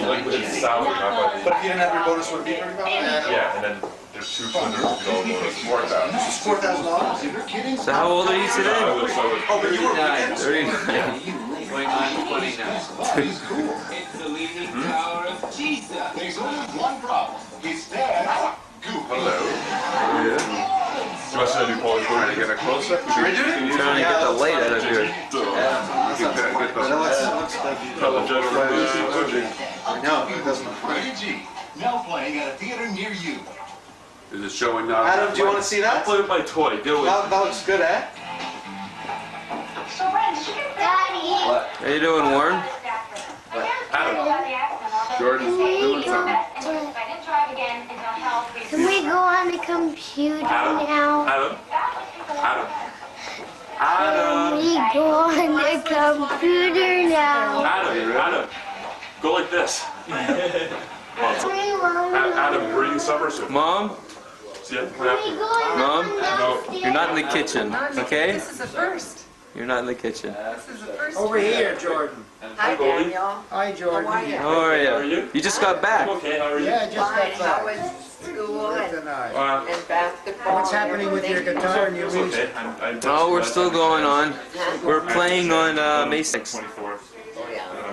Like with salary, not by But if you didn't have your bonus, would it be 35? Yeah, and then there's $200 bonus. This is $4,000? So how old are you today? I was Oh, but you were 39. Going on 29. It's the leaning power of Jesus. There's only one problem. His dad, Goofy. Hello. Yeah. Do you want to see a new Polish Trying to get a close-up? Trying to get the light out of here. I know, it doesn't look Rated G. Now playing at a theater near you. Is it showing now? Adam, do you want to see that? Play with my toy. Deal with That looks good, eh? Daddy. How you doing, Warren? Jordan's doing something. Can we go on the computer now? Can we go on the computer now? Adam, go like this. Adam, bring somersault. Mom? See, you have to play after. Mom? No. You're not in the kitchen, okay? This is a first. You're not in the kitchen. This is the first. Over here, Jordan. Hi, Daniel. Hi, Jordan. How are you? How are you? You just got back. Okay, how are you? Yeah, just Fine. got How back. was school and Tonight. basketball? What's happening with your guitar and your It's music? okay. Oh, we're still going on. We're playing on May 6th 24th.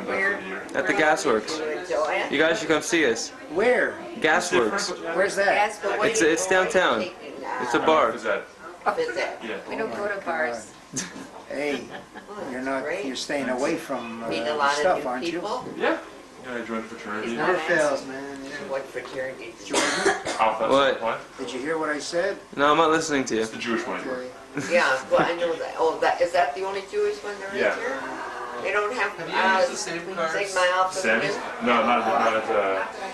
Where? at the Gasworks. You enjoy it? You guys should come see us. Where? Gasworks. Where's that? Yes, but what do you It's downtown. take now? It's a bar. Visit. Yeah. We don't go to bars. Hey, you're staying away from Meet a lot of stuff, new aren't you? people. Yeah. Yeah, I joined a fraternity. It never fails, man. What fraternity? Alpha. What? Did you hear what I said? No, I'm not listening to you. It's the Jewish one. Yeah, well, I know that. Oh, is that the only Jewish one there is Yeah. here? They don't have Have you used the same cards? Sigma Alpha. Sammy's? No, not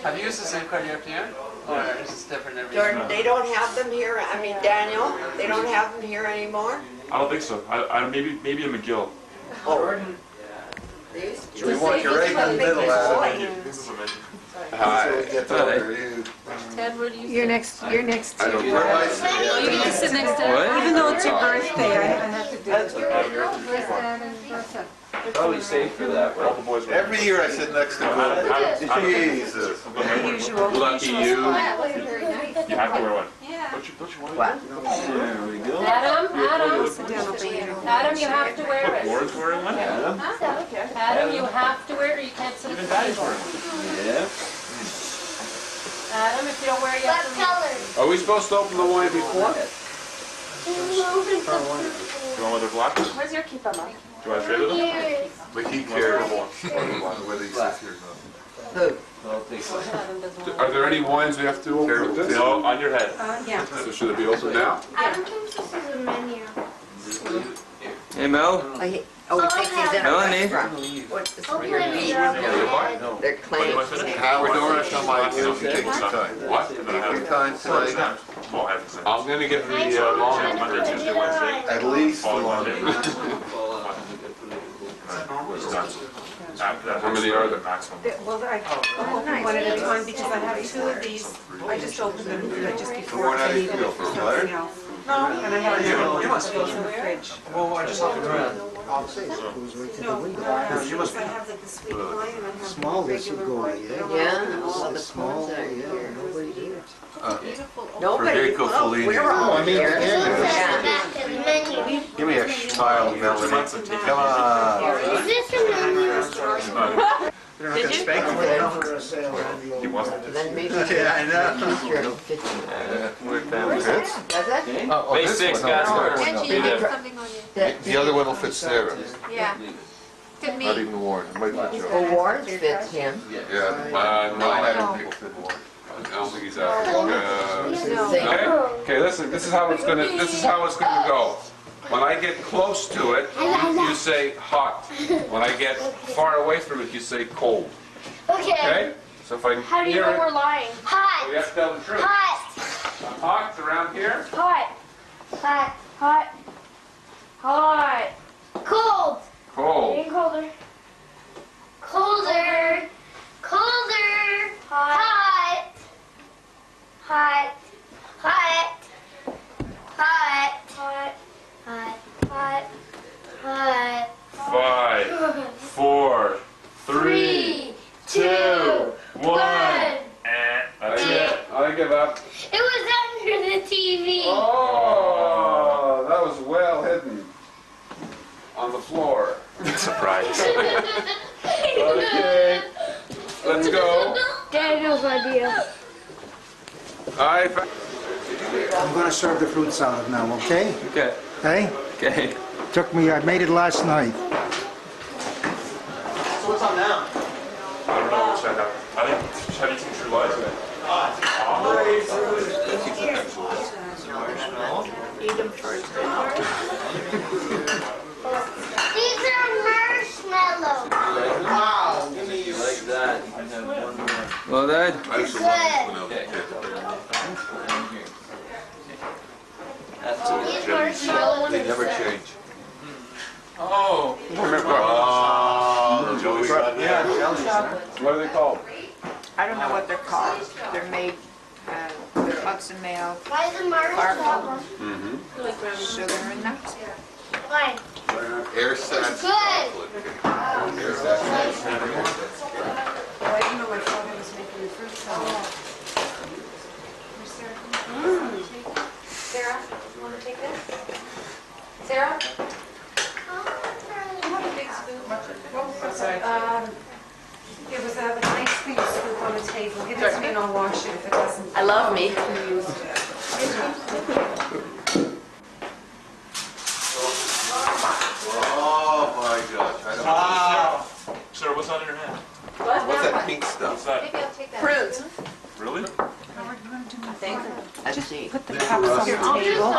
Have you used the same card you have here? Or is it different every Jordan, they don't have them here. I mean, Daniel, they don't have them here anymore. I don't think so. I maybe a McGill. Oh. We want you right in the middle, Adam. This is amazing. Hi. Get over Ted, where do you You're next to I don't know. Oh, you get to sit next to What? Even though it's your birthday, I have to do it. Probably safe for that, All the boys were. Every year I sit next to him. Jesus. Lucky you. You have to wear one. Don't you want What? There we go. Adam, Adam, you have to wear it. Warren's wearing one? Adam, you have to wear it or you can't sit at the table. Yeah. Adam, if you don't wear it, you have to leave. Are we supposed to open the wine before? You want with the black? Do Where's your kippah, Mom? you want to trade with them? But he cares whether he sits here or not. Who? Are there any wines we have to open with this? No, on your head. Yeah. So should it be open now? Adam thinks this is a menu. Hey, Mel. Oh, he thinks he's in a Melanie. restaurant. What's this Open weird it meat? up. They're claims. Howard Norris on my wheels, you take your time. What? Take your time tonight. Oh, I have to say. I'm gonna get the long one. Monday, Tuesday, Wednesday. At least the All long. Monday. How many are there? Maximum. Well, I opened one at a time because I have two of these. I just opened them just before What I do you needed feel it for for a something letter? else. No, and I have You must those in the fridge. Well, I just looked around. I'll say it goes right to the No, window. I you must have like the sweet wine and I have Small, the this would regular go wine. right, yeah. Yeah, all the Small, clothes are yeah, here. nobody here. Nobody, Federico well, Fellini. we're all I mean, here. yeah. Yeah. Back to the menu. Give me a smile, Melanie. Come on. Is this a menu? They're not gonna spank you. For a sale around the old- He wasn't. Then maybe. Yeah, I know. It'll fit you. Does it? Does it? Oh, May this 6th, one, no, Gasworks. no, no. Angie, you need something on you. The other one will fit Sarah, Yeah. Fit not me. even Warren. It might fit Well, Joe. Warren fits him. Yeah. No, I don't think it'll fit Warren. I don't think he's out. No. Okay, listen, this is how it's gonna go. When I get close to it, you say hot. When I get far away from it, you say cold. Okay. Okay? So if I How do you hear know it, we're lying? we Hot. have to tell the truth. Hot. Hot around here. Hot. Hot. Hot. Hot. Cold. Cold. Getting colder. Colder. Colder. Hot. Hot. Hot. Hot. Hot. Hot. Hot. Hot. 5, 4, surprise. Okay. Let's go. Daniel's idea. All right. I'm gonna serve the fruit salad now, okay? Okay. Hey? Okay. I made it last night. So what's on now? I don't know what's that happened. I think how do you teach your lives today? Eat them first. These are marshmallows. Wow. Give me You like that? I have one more. Well, Dad. Good. These marshmallows. They never change. Oh. Jelly shot. Yeah, jelly shot. What are they called? I don't know what they're called. They're made, with Hudson milk, Why is the marshmallow? sugar and nuts. Why? Air Sats Good. chocolate. Air Sats. I didn't know my father was making the fruit salad. Sarah, you want to take this? Sarah? You want a big spoon? There was a nice big scoop on the table. Give it to me and I'll wash it if it doesn't. I love me. Oh my gosh. I don't know. Sarah, what's on in your hand? What's that pink stuff? What's that? Maybe I'll take that. Prunes. Really? Just put the cups on the table.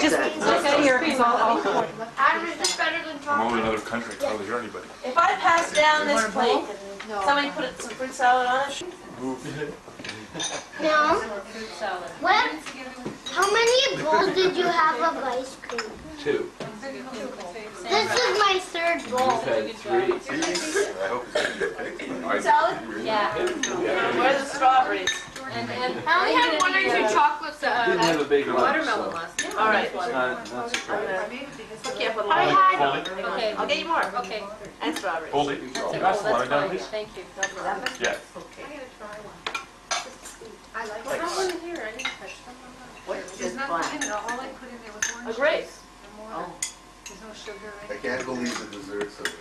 Just sit here, because I'll Adam, is this better than I'm chocolate? over in another country. I don't hear anybody. If I pass down this plate, somebody put some fruit salad on it. No. Fruit salad. What? How many bowls did you have of ice cream? 2. This is my third bowl. You've had 3. I hope it's Salad? Yeah. Where's the strawberries? And I only had 1 or 2 chocolates. You didn't have a big lunch, watermelon so. last night. All right. Not surprising. Hook you up with a I lemon. had. Okay. I'll get you more. Okay. And strawberries. Hold it. That's it. Pass Oh, the lemon that's down, fine. please. Thank you. Yeah. I like What happened here? I didn't touch them. There's nothing in it. All I put in there was orange A grape. juice. There's no sugar in I it. can't believe the desserts of it.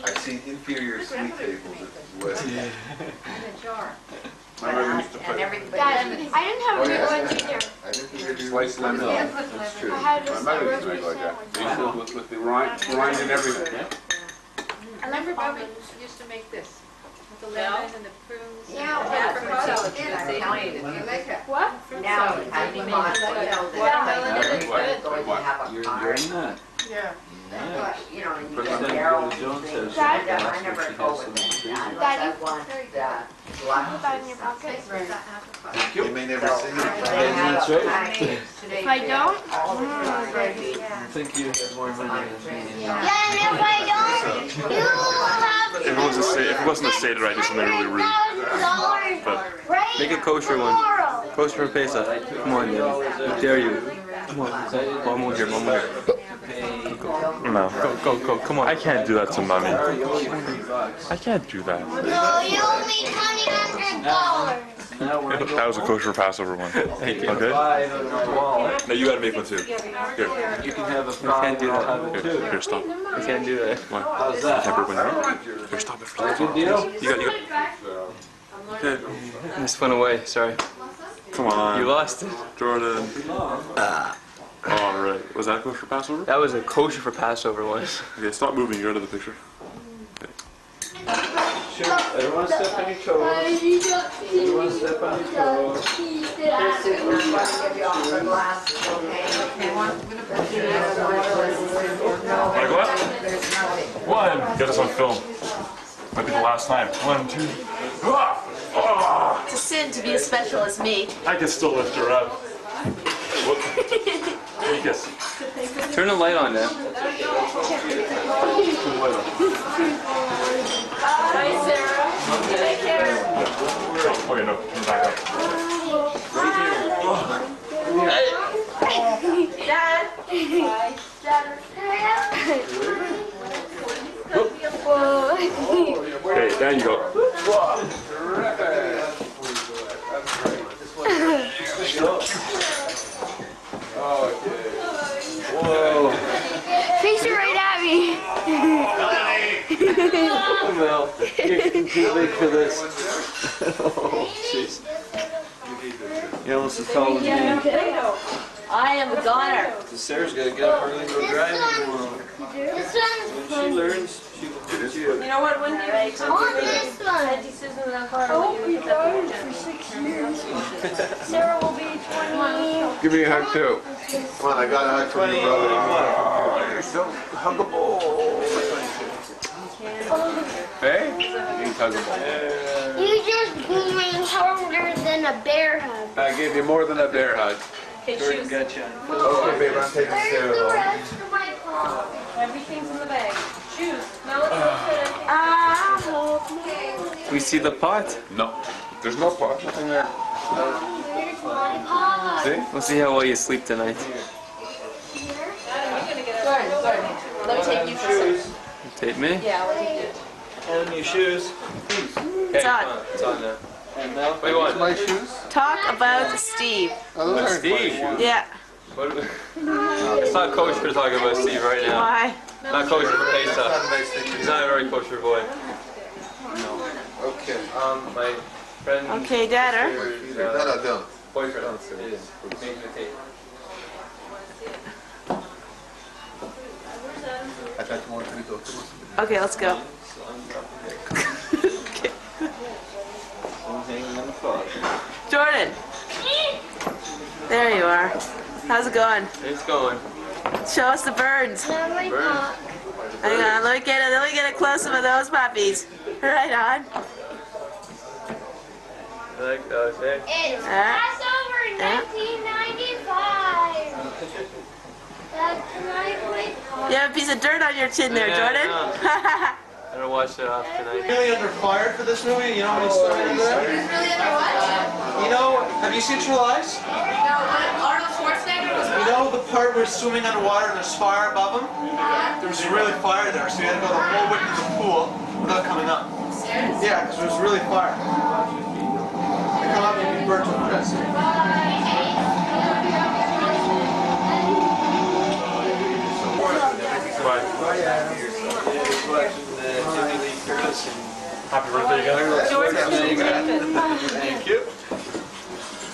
I've seen inferior sweet tables at West. In a jar. My mother used to and put everybody. Dad, I didn't have a Oh, big yeah. lunch either. I didn't think they do. sliced lemon. Yeah. That's true. I had My just mother a used to make like that. They used to with the rind and everything. I remember Bobby used to make this. With the lemon and the prunes. Yeah, and yeah, the fruit avocado. salad. Yeah, I'm telling you. I like it. What? Fruit Now, salad. I You think made on, it like you know, that. watermelon Watermelon is is good. good. Going to have a You're pie. enjoying that? Yeah. You know, and you But get then Darryl. Jones says I that's never what she go has with some that. ingredients. Unless I Daddy? want that Put black. that in your pocket. You may never see it. They have That's a right. pie today. If I don't, All the time. I think you have more money than me. yeah, and if I don't, you have If it wasn't a state, I'd do something really rude. $1,000 But right Make a kosher one. tomorrow. Kosher Pesach. Come on, Daddy. I dare you. Come on. One more here, one more. no, go. Come on. I can't do that to mommy. I can't do that. No, you owe me $2,000. That was a kosher Passover one. Thank you. Okay. 5 on the wall. No, you gotta make one too. Here. You can have a 5. Can't do that. Have it too. Here, stop. I can't do that. What? How's You that? can't break one down. Here, stop it. Stop Good it. deal? You got. This went away. Sorry. Come on. You lost it. Jordan. All right. Was that kosher Passover? That was a kosher for Passover once. Okay, stop moving. You're out of the picture. Everyone step on your toes. Everyone step on your toes. Here's Susan, I'm going to give you all the glasses, okay? Wanna go out? One. Get us on film. Might be the last time. 1, 2. It's a sin to be as special as me. I can still lift her up. Whoop. Kiss. Turn the light on, Dad. Bye, Sarah. Take care. Okay, no. Come back up. Dad. Okay, there you go. Face it right at me. Well, you're too big for this. Oh, jeez. You're almost as tall as me. I am a goner. So Sarah's got to get up early and go driving tomorrow. When she learns, she will teach you. You know what, Wendy? Auntie Susan and Uncle Harley. I hope we died for 6 years. Sarah will be 20. Give me a hug too. Come on, I got a hug for you, brother. You're so huggable. Hey? He's huggable. You just blew me harder than a bear hug. I gave you more than a bear hug. Okay, shoes. Gotcha. Okay, babe, I'm taking Where's Sarah the home. rest of my paw? Everything's in the bag. Shoes. No, it's not We see the pot? No. There's no pot. Nothing there. Where's my paw? See? We'll see how well you sleep tonight. Gordon, let me take you for some. Take me? Yeah, I'll take you. Hand me your shoes. It's on. It's on now. And now, what do you want? My shoes? Talk about Steve. Oh, those aren't Steve. my shoes. Yeah. What, it's not kosher to talk about Steve right now. Why? Not kosher for Pesach. He's not a very kosher boy. Okay. My friend. Okay, Dadder. No, don't. Boyfriend is making the tape. I thought you wanted to go to. Okay, let's go. Jordan. There you are. How's it going? It's going. Show us the birds. Hang on, let me get a close up of those puppies. Right on. I like those, eh? It's Passover 1995. That's my quick. You have a piece of dirt on your chin there, Yeah, Jordan. I gotta wash it off tonight. Really under fire for this movie? You know how many stories there? Really under what? You know, have you seen True Lies? No, but Arnold Schwarzenegger was You know the part where he's swimming underwater and there's fire above him? There was really fire there, so he had to go the whole way to the pool without coming up. Yeah, because there was really fire. They come up and be burnt to a crisp. Happy birthday again. Thank you.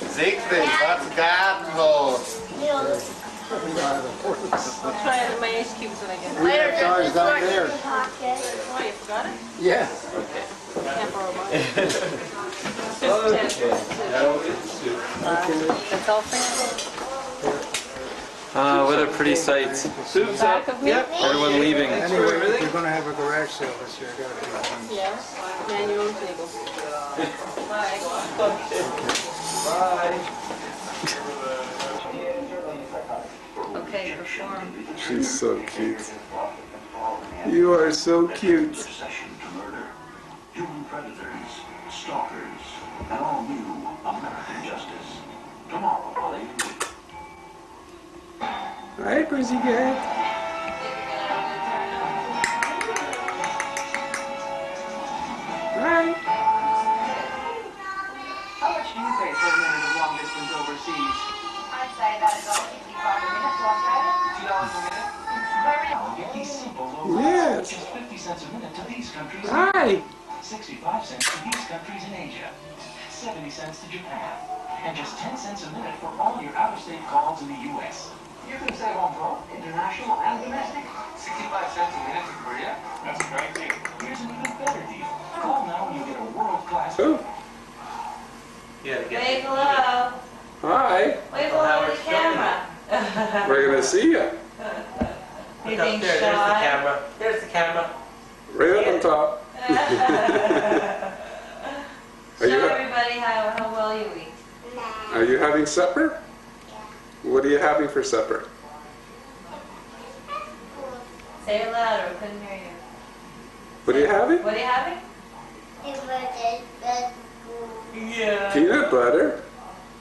Siegfried, that's garden hose. Try my ice cubes when I get We have cars down there. Oh, you forgot it? Yeah. Can't borrow mine. That's all for What a pretty sight. Soup's up. Yep. Everyone leaving. Anyway, we're going to have a garage sale this year. you. Yeah. Man your own table. Bye. Okay, perform. She's so cute. You are so cute. Human predators, stalkers, and all new American justice. Tomorrow, Hollywood. Hi, Pussycat. Hi. How much do you pay for a minute of long distance overseas? I'd say about $1.65 a minute, long driving. $2 a minute? Get these simple low Yes. just 50 cents a minute to these countries. Hi. 65 cents to these countries in Asia. 70 cents to Japan. And just 10 cents a minute for all your out-of-state calls in the U.S. You can save on both international and domestic. 65 cents a minute to Korea? That's a great deal. Here's an even better deal. Call now and you get a world-class... Oh. Wave hello. Hi. Wave hello to the camera. We're going to see you. You being There's the shy? camera. There's the camera. Right up on top. Show everybody how well you eat. Are you having supper? What are you having for supper? Say it louder, we couldn't hear you. What are you having? What are you having? Yeah. Peanut butter.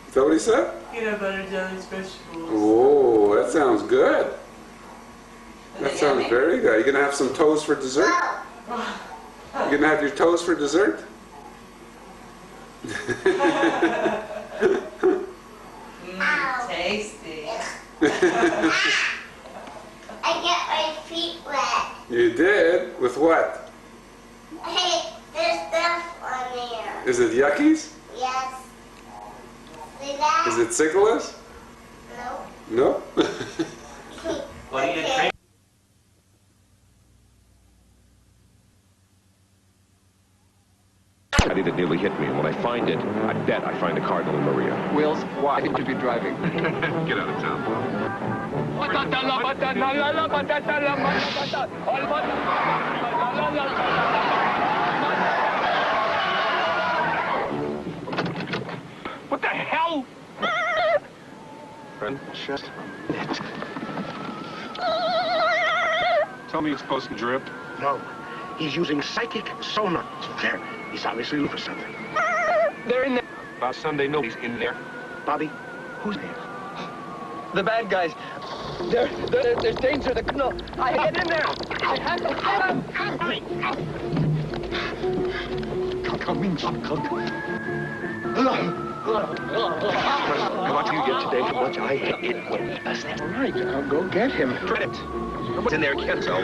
Is that what he said? Peanut butter jelly vegetables. Oh, that sounds good. That sounds very good. Are you going to have some toast for dessert? You going to have your toast for dessert? Tasty. I get my feet wet. You did? With what? Hey, there's stuff on there. Is it Yuckies? Yes. See that? Is it Sycolas? No. No? What are you drinking? That nearly hit me, and when I find it, I bet I find a Cardinal in Maria. Wills, why should you be driving? Get out of town. What the hell? Friend, Shut it. tell me it's supposed to drip. No. He's using psychic sonar. There. He's obviously looking for something. They're in there. About Sunday, nobody's in there. Bobby, who's there? The bad guys. There's danger. No, I get in there. I have to get him. Come in, How much you get today? How much I hate it when he does that. All right, I'll go get him. Credit. What's in there, Kenzo?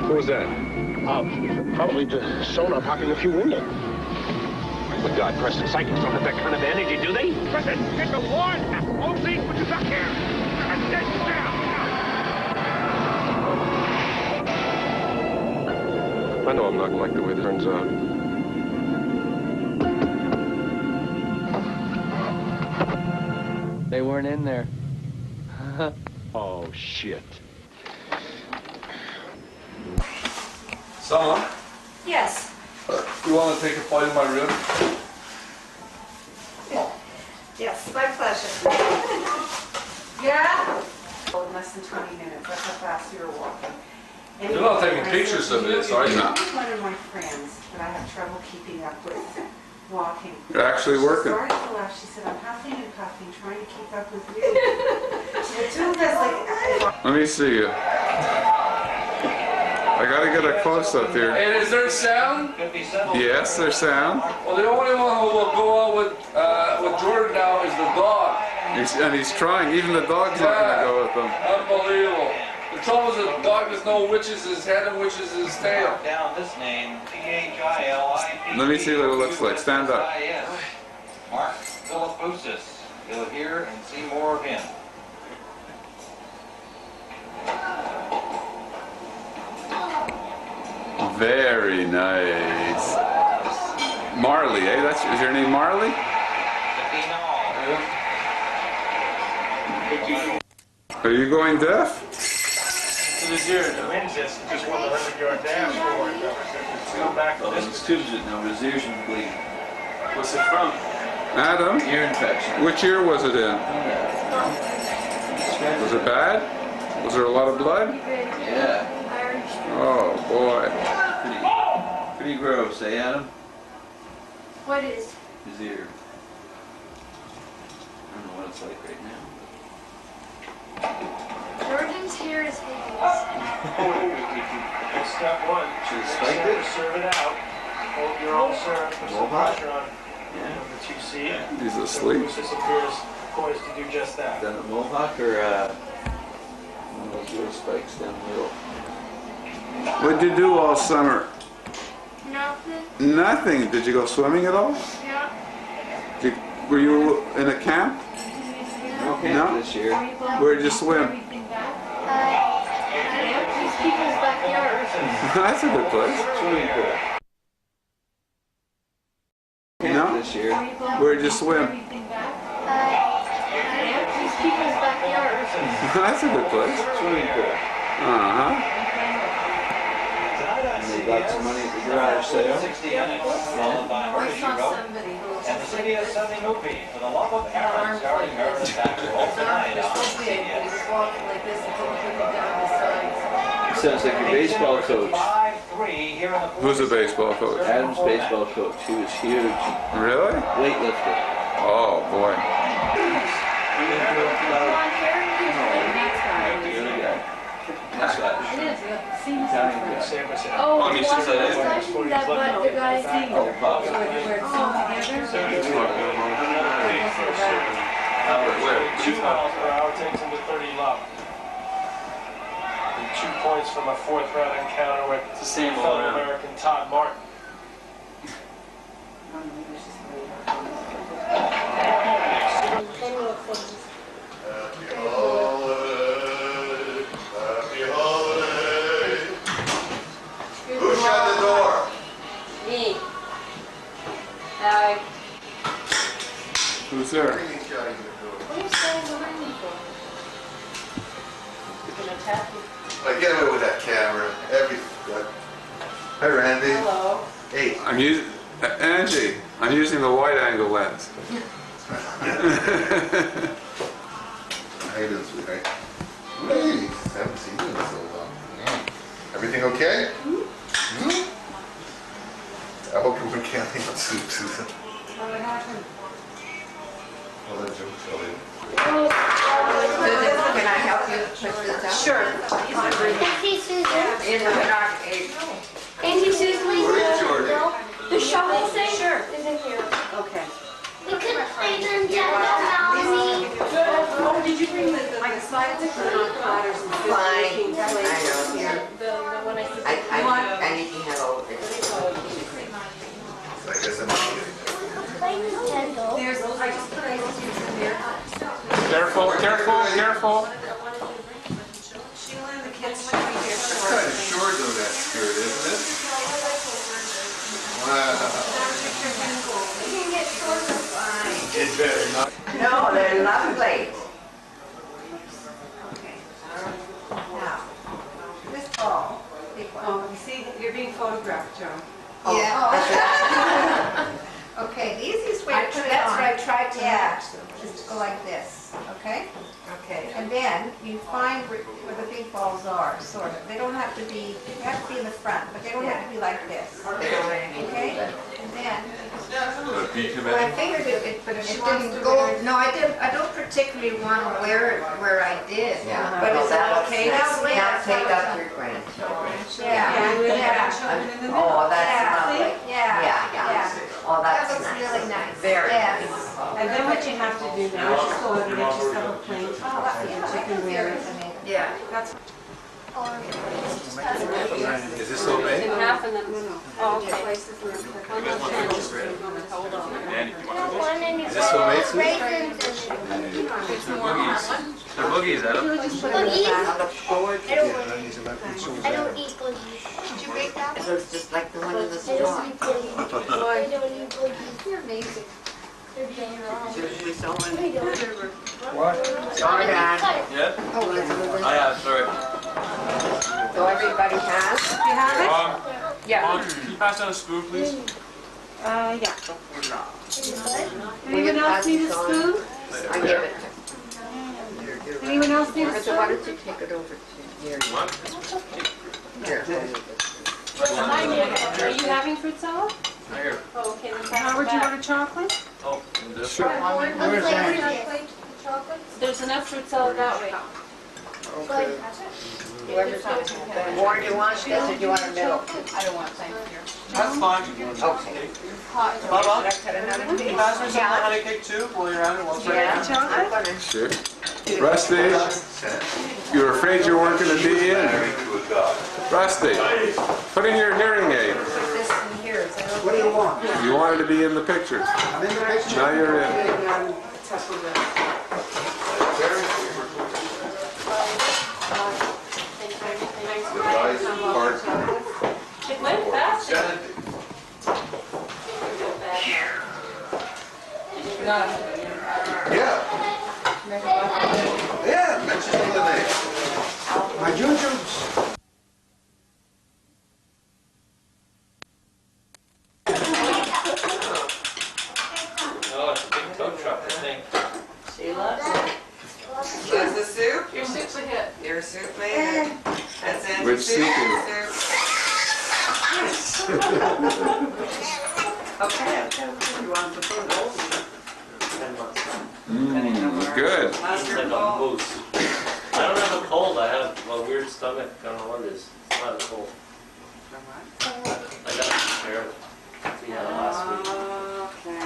Who was that? Probably just sonar popping a few windows. Good God, Preston, psychics don't have that kind of energy, do they? Preston, get the ward! All things what you got here! I know I'm not like the way it turns out. They weren't in there. Oh, shit. Someone? Yes. You want to take a bite of my rib? Yes, my pleasure. Yeah? Oh, in less than 20 minutes. That's how fast you were walking. You're not taking pictures of this, are you? He's one of my friends, but I have trouble keeping up with walking. You're actually working. She started to laugh. She said, I'm huffing and puffing, trying to keep up with you. The two of us, like... Let me see you. I gotta get a close-up here. And is there sound? Yes, there's sound. Well, the only one who will go on with Jordan now is the dog. He's trying. Even the dog's not gonna go with them. Unbelievable. The trouble is the dog doesn't know which is his head and which is his tail. Down this name, Philip. Let me see what it looks like. Stand up. Mark Philippoussis. You'll hear and see more of him. Very nice. Marley, eh? Is your name Marley? Are you going deaf? The wind just won the 100-yard dash for it. Go back to this. It's Tuesday now, his ears are bleeding. What's it from? Adam? Ear infection. Which ear was it in? Was it bad? Was there a lot of blood? Yeah. Oh, boy. Pretty gross, eh, Adam? What is? His ear. I don't know what it's like right now. Jordan's hair is hideous. That's step one. Should have Next spiked step it? is serve it out. Hold your own serve. Put some pressure on Yeah. the 2C. He's asleep. This appears poised to do just that. Is that a mohawk or one of those little spikes down the middle? What'd you do all summer? Nothing. Nothing. Did you go swimming at all? Yeah. Were you in a camp? No camp No? this year. Where'd you swim? These people's backyards. That's a good place. Swimming pool. No? This year. Where'd you swim? These people's backyards. That's a good place. Swimming pool. Uh-huh. And they got some money at the garage sale. 60 minutes, followed by Murphy Road. And the city of Sunday Movie for the love of Aaron, starring Aaron back tonight on CBS. Sounds like your baseball coach. 5-3 here in the Who's a baseball coach? Adam's baseball coach. He was huge. Really? Weightlifter. Oh, boy. That's right. Oh, I mean, since I did. that but the guy Oh, Pop. where it's all together. Where? 2 miles per hour takes him to 30 love. 2 points from a 4th round encounter with the same all fellow around. American Todd Martin. Who shut the door? Me. Now, Who's there? what are you saying the rain for? You're gonna attack me. Like, get away with that camera. Hi, Randy. Hello. Hey. I'm using Angie. I'm using the wide angle lens. How you doing, sweetheart? Hey, haven't seen you in so long. Everything okay? Hmm? I hope you were counting on soup, Susan. What happened? Well, that joke fell in. Susan, can I help you push this out? Sure. Auntie Susan. In the dark age. Auntie Susan, Where is Jordan? the shovel thing Sure. is in here. Okay. We could play them down Melanie. Oh, did you bring the slides? Put it on platters and Fine. I know. Here. The one I said. I need to have all of it. I guess I'm not kidding. Play Nintendo. There's, I just put ice cubes in there. Careful, careful, careful. Sheila and the kids should be here It's for kind of short though, that skirt, isn't it? Wow. It better not. No, they're lovely. Okay. Now, this ball. Oh, you see, you're being photographed, Joe. Yeah. Okay, the easiest way to put it That's on. what I tried to Yeah, match. is to go like this, okay? Okay. And then you find where the big balls are, sort of. They don't have to be, they have to be in the front, but they don't have to be like this. Okay? And then, well, I figured it didn't go, no, I don't particularly want to wear it where I did. Yeah. But Well, is that that looks okay? nice. That way Now that's take how up it's- your grandchildren. Yeah. Oh, that's lovely. Yeah. Yeah. Oh, That that's looks nice. really nice. Very Yes. nice. And then what you have to do now is just go out and get yourself a plain top so that you can wear it. Yeah. That's Is this so big? in half and then, oh, okay. Hold on. Is this so big, Susan? Raisins They're boogies, Adam. I don't eat boogies. Did you bake that? It looks just like the one in the I store. don't eat boogies. I don't eat boogies. They're amazing. They're damn Usually so I many. don't. Sorry, Dad. Yeah? Oh, Elizabeth. I have, sorry. So everybody has? You have it? Yeah. Can you pass down a spoon, please? Yeah. Will Anyone you else pass need a this on? spoon? I give it. Anyone else need a Martha, spoon? why don't you take it over to Mary? Here. Are you having fruit salad? Right here. Oh, okay, then pass Howard, do you want a chocolate? Oh, this Sure. Where's There's enough fruit salad that way. Okay. Whoever's more do you want, Jess, or do you want a middle? I don't want, thank you. That's fine. Okay. Bubba, Should I cut another can you piece? pass me some of the honey cake too while you're at it? While it's Yeah, ready? I'm gonna. Sure. Rusty, you're afraid you weren't going to be in? Rusty, put in your hearing aid. This in here, is that okay? What do you want? You wanted to be in the picture. I'm in the picture. Now you're in. It went fast. Yeah. Yeah, mention some of the names. My jujubes. Oh, it's a big tow truck, I think. Sheila? That's the soup? Your soup's a hit. Your soup made it. That's Angie's Which soup. soup? Okay. You want the food? Good. It's like a moose. I don't have a cold, I have a weird stomach, I don't know what it is. It's not a cold. I got it prepared. We had it last week.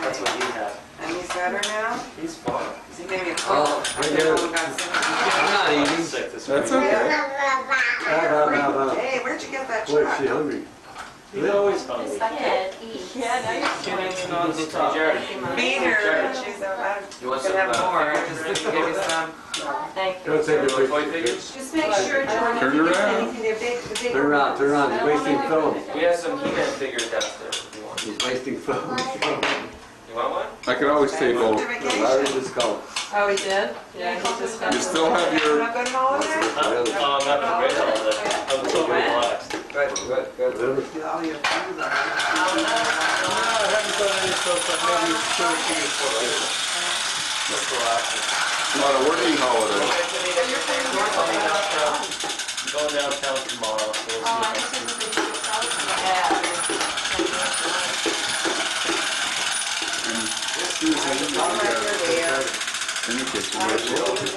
That's what you had. And he's better now? He's fine. He gave me a Oh, call. I'm not eating. That's okay. Hey, where'd you get that truck? hungry? He's always hungry. Can't eat. Yeah, now you're She needs non-stop. Feed her. She's You want gonna have some, more. I just give you some. Thank you. Don't take a toy picture. figures? Just make sure, John, Turn if you get around. anything, they're big, the big. Turn around, he's wasting film. We have some He-Man figures downstairs if you want. He's wasting film. You want one? I can always take both. Larry just called. Oh, he did? Yeah, he just got. You still have your... Have a good holiday? I'm having a great holiday. I'm totally relaxed. Good. All your friends are. I haven't done any stuff, but maybe show it to you for later. Just relaxing. Not a working holiday. Going downtown tomorrow, so we'll see if In the kitchen. In the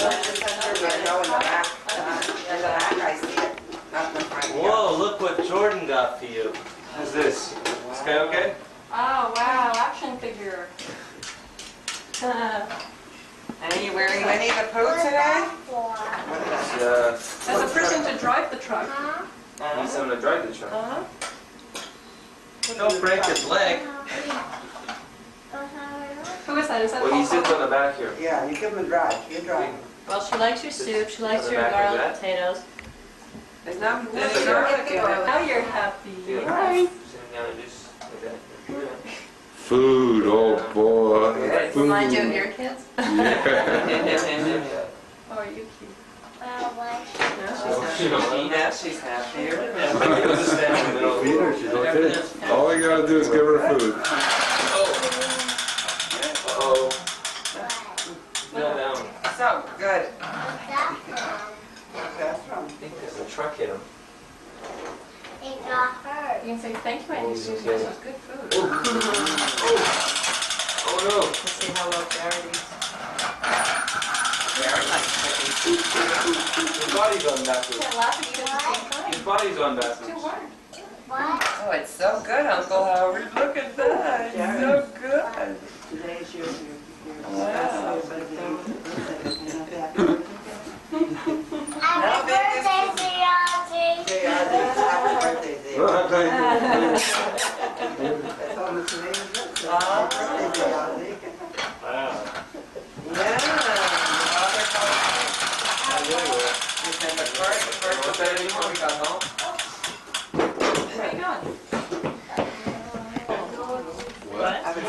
back, I see it. Not in the front. Whoa, look what Jordan got for you. Who's this? This guy okay? Oh, wow, action figure. And are you wearing Winnie the Pooh today? As a person to drive the truck. He's someone to drive the truck. Uh-huh. Don't break his leg. Who is that? Is that Well, he Paul sits Papa? on the back here. Yeah, you give him a drive. You drive. Well, she likes your soup, she likes On the your back of garlic that? potatoes. There's no That's garlic in it. Now you're happy. Yeah. Right. Sitting down and just like that. Food, oh boy. Remind you of Food. your kids? Yeah. Oh, are you cute? Oh, she's happier. Feed her, she's okay. All you gotta do is give her food. Oh. No, no. So, good. I think there's a truck hit him. It got hurt. You can say thank you, Auntie Susan. This was good food. Oh no. Let's see how well Jared eats. His body's on backwards. Can't laugh and eat at the same time. His body's on backwards. Too hard. Oh, it's so good, Uncle Howard. Look at that. It's so good. Today's your Wow. Happy birthday, Auntie. Happy birthday, Zee. Well, thank you. That's almost the name of it. Birthday, Ozzy. Wow. Yeah. What's that anymore? We got home? Where you going? What? I think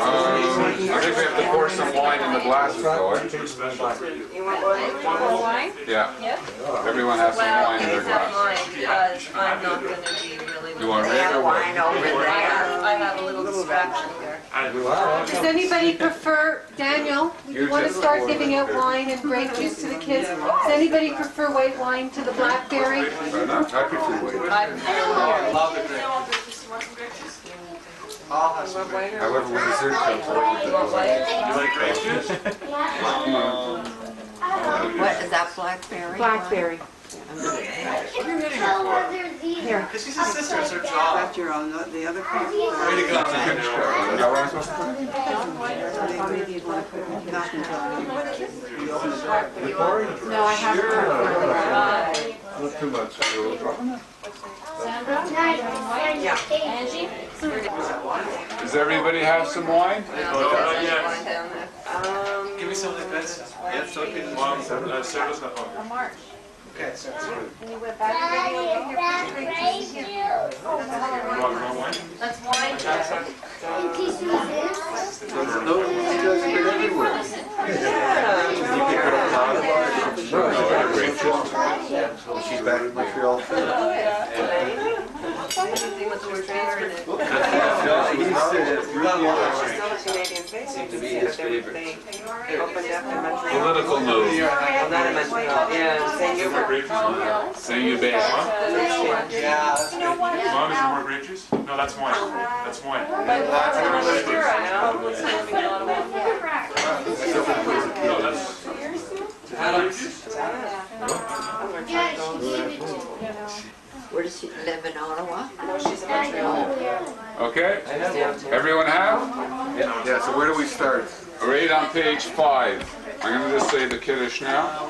we have to pour some wine in the glasses though, eh? You want one? Wine? Yeah. Yep. Everyone has some Well, wine in their please have glass. mine because I'm not going to be really. You want red or white? Over there. I have a little distraction here. Does anybody prefer, Daniel, you want to start giving out wine and grape juice to the kids? Does anybody prefer white wine to the blackberry? I'm not happy to wait. I love the drink. All has some white. However, when dessert comes, I like You like grape juice? What, is that blackberry? Blackberry. Here. Because she's a sister, it's her job. Got your own, the other part? Way to go. Is that what I'm supposed to put in? Maybe you'd want to put No, I haven't. Not too much. Sandra? Yeah. Angie? Does everybody have some wine? Give me some of the best. Yeah, so good. Sarah's not on. March. Okay, so it's good. And you went back to That's wine. She's back in Montreal. Seemed to be his favorite. Opened up in Montreal. Political news. Well, not in Montreal, yeah, St. Hubert. Say you bet. Yeah. Mom, is there more grape juice? No, that's wine. That's wine. Sure, I know. No, that's Yeah, she gave it to me. Where does she live, in Ottawa? No, she's in Montreal. Okay? Everyone have? Yeah, so where do we start? Read on page 5. I'm going to just say the Kiddush now.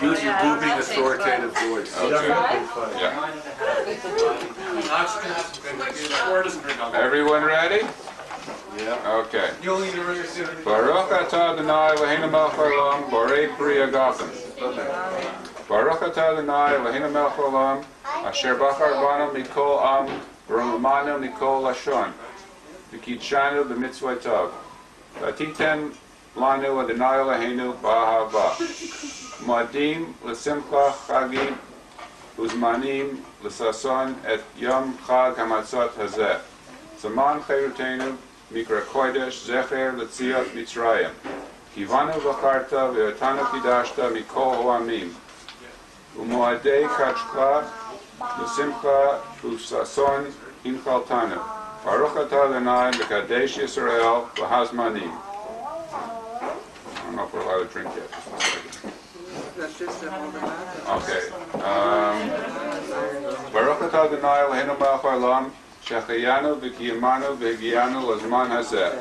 Use your booming authoritative voice. Okay. Yeah. Everyone ready? Yeah. Okay. Baruch atah Adonai Eloheinu melech haolam, borei pri hagafen. Baruch atah Adonai Eloheinu melech haolam, asher bachar banu mikol am, v'romamanu mikol lashon, v'kidshanu b'mitzvotav. V'atiten lanu Adonai Eloheinu b'ahava. Moadim l'simcha chagim, uzmanim l'sason et yom chag hamatzot hazeh. Zaman chayrutenu mikra kodesh zecher l'tziat mitzrayim. Kivanu v'charta v'yotanu kidashta mikol ho'amim. Umoadei kachka l'simcha u'sason inchaltanu. Baruch atah Adonai b'kadesh Yisrael v'hazmanim. I don't know if we're allowed to drink yet. Just one second. Okay. Baruch atah Adonai Eloheinu melech haolam, shechayanu v'kiyamanu v'higiyanu l'zman hazeh.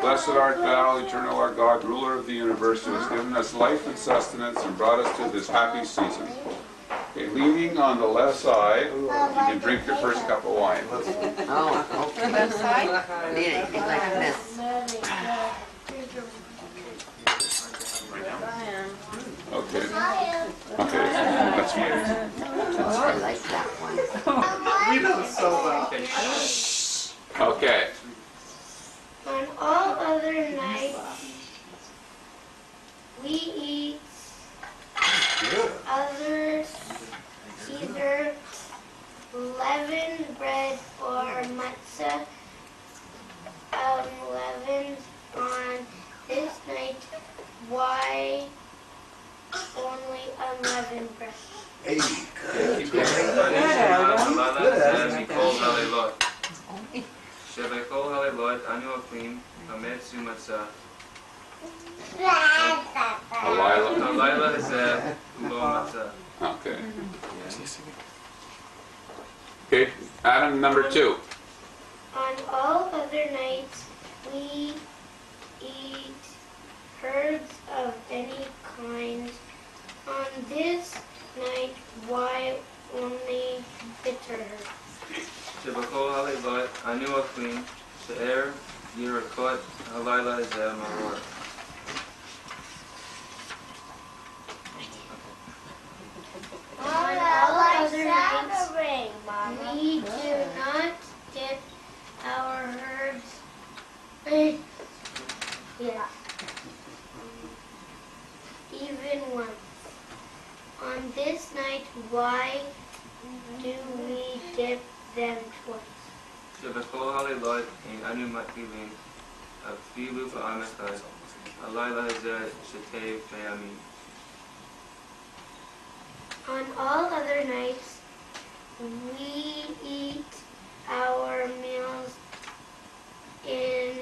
Blessed art thou, eternal our God, ruler of the universe, who has given us life and sustenance and brought us to this happy season. Okay, leaning on the left side, you can drink your first cup of wine. Oh, okay. Left side? Leaning like this. Okay. Okay, that's fine. I like that one. We know so well. Okay. On all other nights, we eat either leavened bread or matzah leavened on this night. Why only unleavened bread? Hey, שבכל הלילות אנו אוכלים חמץ ומצה. הלילה הזה לא מצה. Okay. Okay, Adam number 2. On all other nights, we eat herbs of any kind. On this night, why only bitter herbs? שבכל הלילות אנו אוכלים שאר ירקות הלילה הזה מרור. On all other nights, we do not dip our herbs. Even once. On this night, why do we dip them twice? שבכל הלילות אנו מקריבים אפילו פעם אחת. הלילה הזה שתי פעמים. On all other nights, we eat our meals in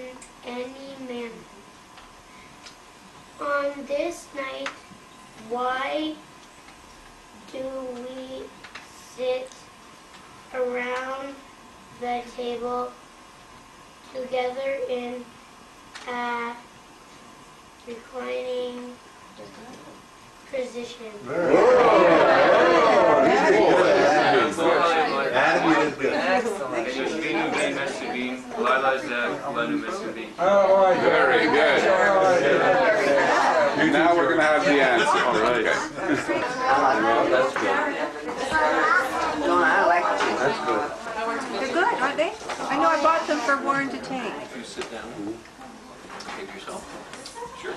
any manner. On this night, why do we sit around the table together in a reclining position? Very good. Now we're going to have the answer. Okay. That's good. No, I like it. That's good. They're good, aren't they? I know I bought them for Warren to take. You sit down. Take yourself. Sure.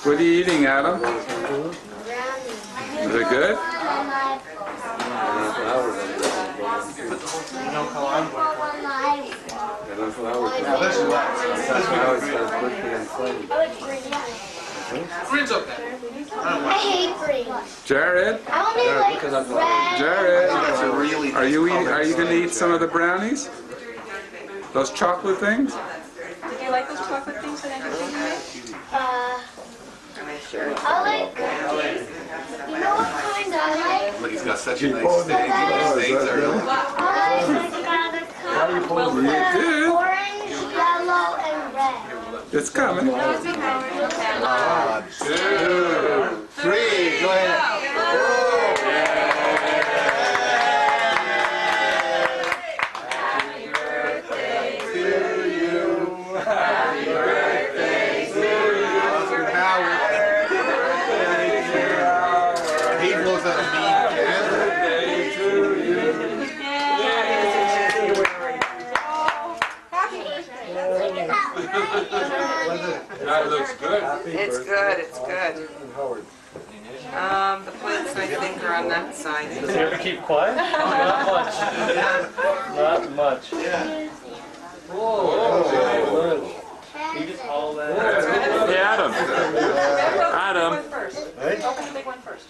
What are you eating, Adam? Is it good? Green's okay. I hate green. Jared? I only like red. Jared, are you going to eat some of the brownies? Those chocolate things? Did you like those chocolate things that I made? I like cookies. You know what kind I like? Look, he's got such a nice steak. Steaks are really. I like the kind of orange, yellow, and red. It's coming. 1, 2, 3. Go ahead. That looks good. It's good, it's good. The plates I think are on that side. Does he ever keep quiet? Not much. Not much. Whoa. You just all that. Hey, Adam. Adam. Open the big one first.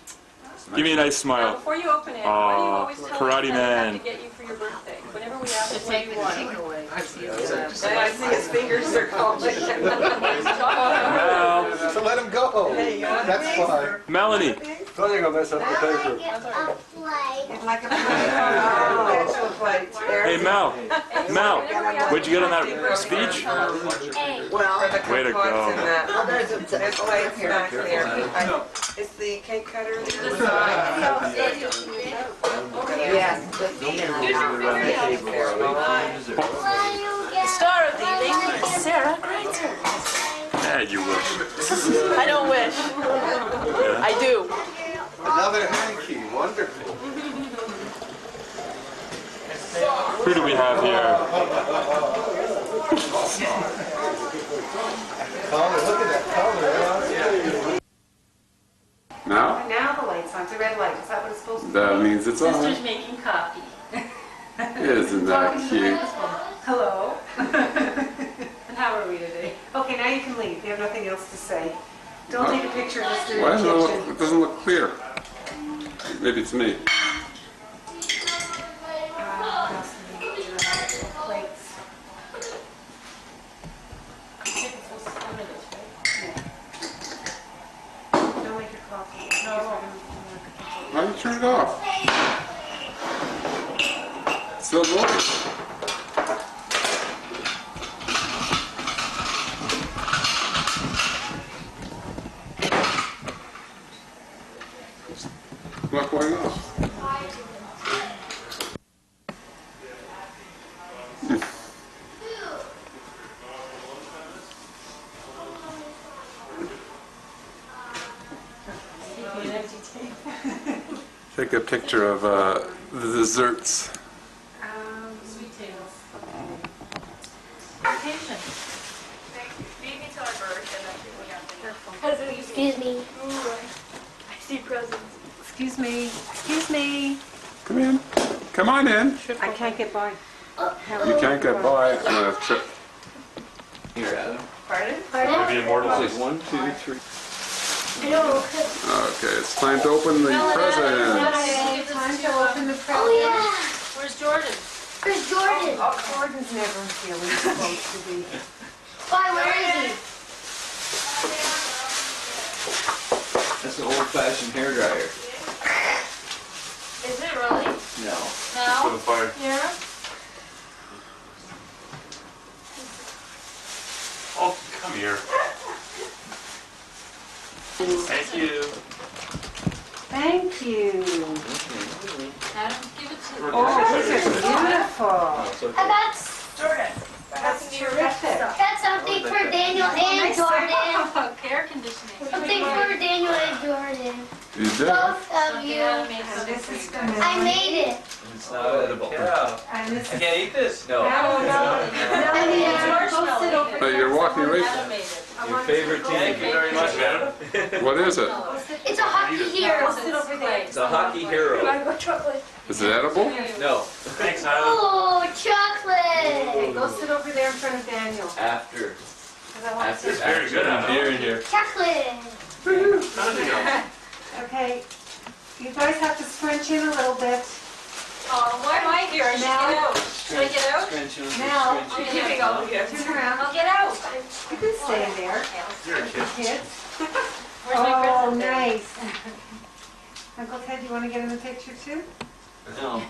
Give me a nice smile. Before you open it, why do you always tell Karate us what Man. to get you for your birthday? Whenever we ask To what take you the want. tea away. I see his fingers are calling. Mel. So let him go. That's fine. Melanie. Thought you were gonna mess up the paper. Like a pencil plate. Hey, Mel. Mel. What'd you get on that speech? Way to go. There's plates back there. Is the cake cutter there? Yes. Star of the evening, Sarah Greitzer. Yeah, you wish. I don't wish. I do. Another hanky. Wonderful. Who do we have here? Look at that color. Now? Now the light's on. It's a red light. Is that what it's supposed to be? That means it's on. Sister's making coffee. Isn't that cute? Hello. And how are we today? Okay, now you can leave. You have nothing else to say. Don't take a picture of us in the Why doesn't it kitchen. look, it doesn't look clear? Maybe it's me. Don't make your coffee. Why don't you turn it off? It's still going. It's not going off. Take a picture of the desserts. Sweet tables. Vacation. Excuse me. I see presents. Excuse me. Excuse me. Come in. Come on in. I can't get by. You can't get by on a trip. Here, Adam. Pardon? Pardon? The immortal. Say 1, 2, 3. Okay, it's time to open the presents. Time to open the presents. Oh yeah. Where's Jordan? Where's Jordan? Gordon's never feeling supposed to be. Why, where is he? That's an old-fashioned hairdryer. Is it really? No. For No? the fire. Yeah? Oh, come here. Thank you. Thank you. Adam, give it to Oh, these are beautiful. I got Jordan. That's terrific. got something for Daniel and Jordan. Air conditioning. Something for Daniel and Jordan. You did? Both of you. And this is for me. I made it. It's not edible. And this I is... can't eat this? No. I made it. Go sit over Hey, you're walking away. Adam made it. Your favorite tea? Thank you very much, Adam. What is it? It's a hockey hero. Go sit over there. It's a hockey hero. Go chocolate. Is it edible? No. Thanks, Adam. Oh, Okay, chocolate. go sit over there in front of Daniel. After. 'Cause I want After. to... Very good, Adam. Beer in here. Chocolate. Okay, you guys have to scrunch in a little bit. Why am I here? I should get out. Should I get out? Now, I'm keeping all the gifts. turn around. I'll get out. You can stay in there. You're a kid. Kids. Where's my Oh, present? nice. Uncle Ted, you want to get in the picture too? No.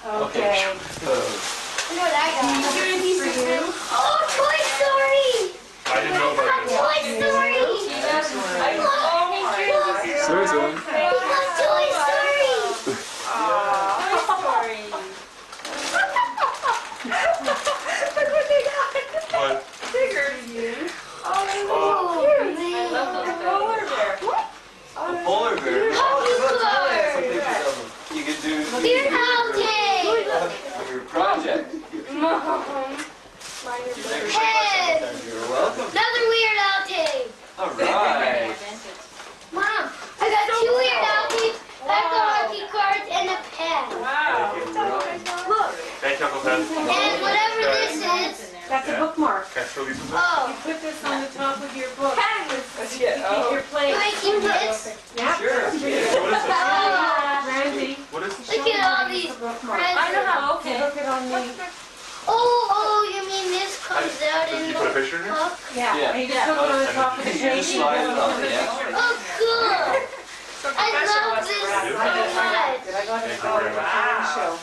Okay. You know what I got? For you. Oh, Toy Story! I didn't know about this. Toy Story! Susan. He got Toy Story! Look what they got. What? Bigger than you. Oh, cute. I love those polar bear. A polar bear. You could do Dear outing! your project. Hey! You're welcome. Another weird outing! All right. Mom, I got two weird outings. I got hockey cards and a pen. Wow. Look, Thank you, Uncle Ted. and whatever this is. That's a bookmark. Can I throw these in there? Oh, You put this on the top of your book. Let's get, Keep your do place. I keep this? Yeah. Sure. Yeah, what is this? Randy. What is this? Look at all these presents. I know how. Okay. Look it on me. Oh, you mean this comes out Did in you put a the picture in here? cup? Yeah. And you just put it on the top of the You page. just slide it on the extra. Oh, cool. I love this so much. Did I go to Thank you very much. show?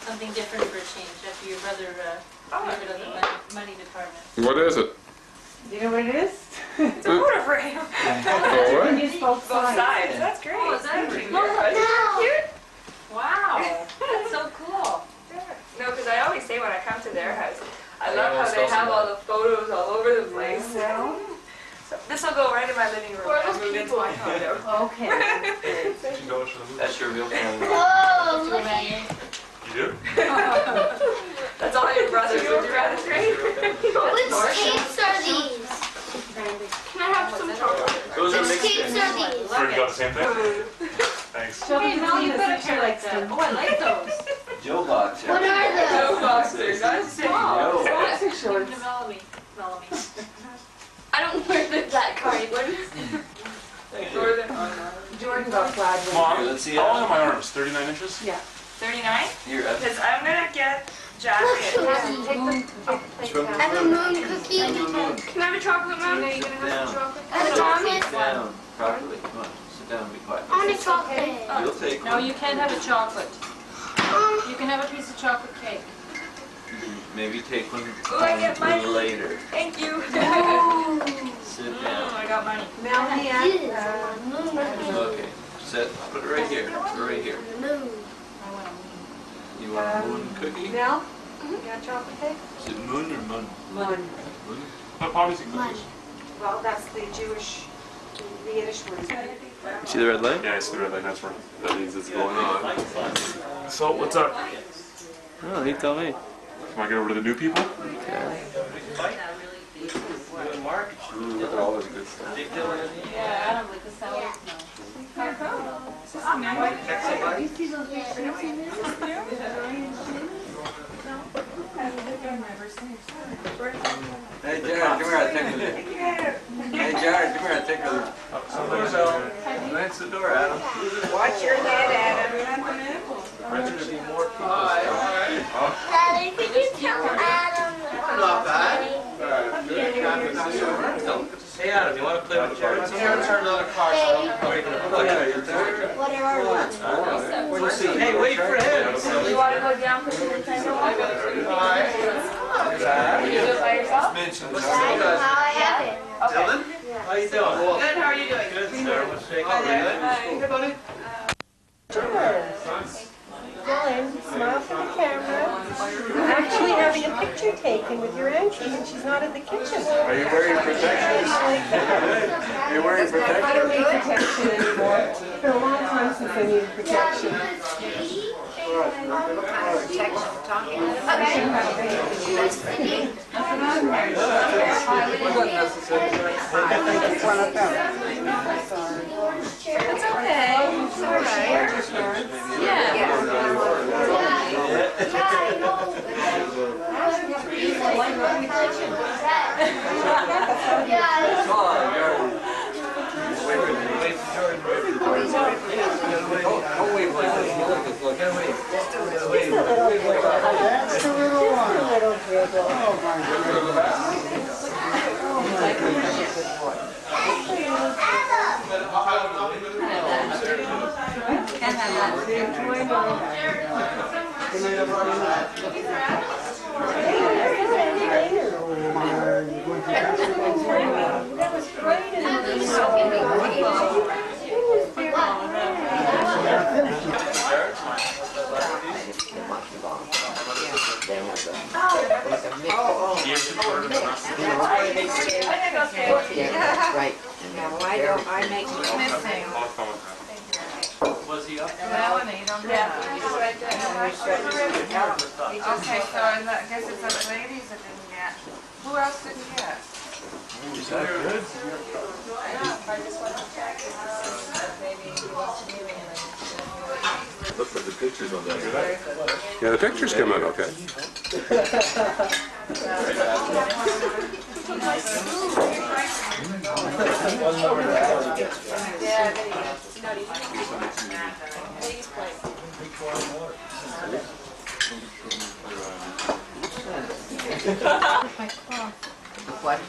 Something different for a change after your brother moved it of the money department. What is it? You know what it is? It's a photo frame. Oh, You what? can use both Both sides. sides. That's great. Oh, is that pretty Look, isn't that cute? Wow, that's so cool. No, because I always say when I come to their house, I love how they have all the photos all over the place. So this will go right in my living room when I move into my condo. Okay. That's your real family. Oh, look at You do? That's all your brothers would do. That's great. Which tapes are these? Can I have some chocolate? Those are Which mixed tapes in. are these? So you got the same thing? Thanks. Show Hey, them Mel, to you the put a picture chair like like that. some. Oh, I like those. Joe box. What are those? No boxers. That's Small. Yo. Boxer Give them shorts. to Melanie. I don't wear the black card. What is Jordan? Jordan got plaid one. Mom, Here, let's see how how- long are my arms? 39 inches? Yeah. 39? Here, that's Because I'm going to get jacket. I have a moon cookie. Can I have a chocolate, Mom? Are you going to have some chocolate? And a chocolate. sit down properly. Come on, sit down and be quiet. I want a chocolate. You'll take No, one. you can't have a chocolate. You can have a piece of chocolate cake. Maybe take one Ooh, I get home money. later. Thank you. Sit down. I got money. Melanie, Okay, sit. Put it right here. Put it right here. You want a moon cookie? Mel, you got chocolate cake? Is it moon or moon? Moon. Moon? But obviously cookies. Well, that's the Jewish, the Yiddish word. See the red light? Yeah, I see the red light. That's right. That means it's going on. So, what's up? Oh, you tell me. Can I get over to the new people? Look at all this good stuff. Yeah, I don't like the sour Hey, Jared, come here. I'll take a look. Hey, Jared, come here. I'll take a look. That's the door, Adam. Watch your head, Adam. Daddy, could you tell Adam? Not bad. Hey, Adam, you want to play with the cards? Turn another card. Whatever I want. Hey, wait for him. You want to go down for the Nintendo one? Can you do it by yourself? I know how I have it. Dylan? How you doing? Good, how are you doing? Good, sir. What's shaking? Hi there. Hi. Hey, buddy. Dylan, smile for the camera. You're actually having a picture taken with your auntie and she's not in the kitchen. Are you wearing protection? Are you wearing I protection? don't need protection anymore. It's been a long time since I needed protection. It's okay. It's all right. Wait for Jordan. Right. Now, why don't I make missing? Was he up? Melanie, don't he's right there. Okay, so I guess it's the ladies that didn't get. Who else didn't get? Is that good? Look for the pictures on that. Yeah, the pictures come out okay. What?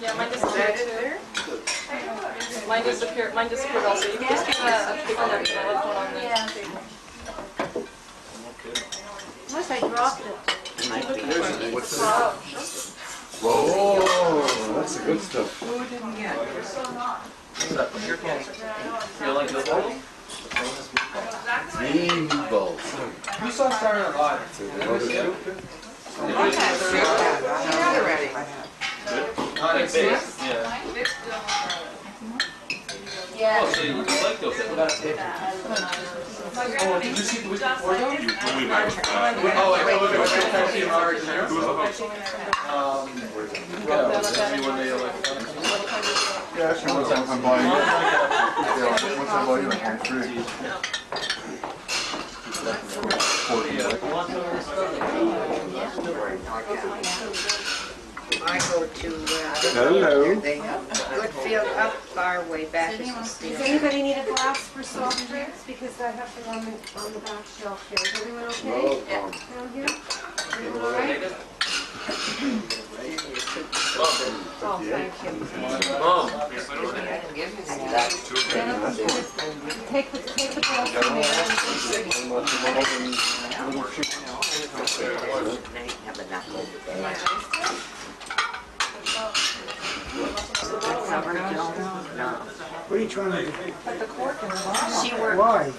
Yeah, mine disappeared too. Mine disappeared. Mine disappeared also. You can just keep a picture of my phone on there. Unless I dropped it. What's that? Whoa, that's the good stuff. Who didn't get? What's that? What's your cancer? You like those balls? Meatballs. Who saw Saturday Night Live? Already. Not in big. Yeah. Oh, so you like those? Oh, did you see the week before though? We met with, Oh, I look at what you're talking about. who was the host? Yeah, actually, once I'm buying it. Yeah, once I buy you, I'm free. I go to, Hello. they have Goodfield up our way back. Does anybody need a glass for soft drinks? Because I have them on the back shelf here. Is everyone okay? Yeah. Down here? Everyone all right? Oh, thank you. Mom. Take the glass from What are you trying to do? Put the cork in the bottle. She worked. Why?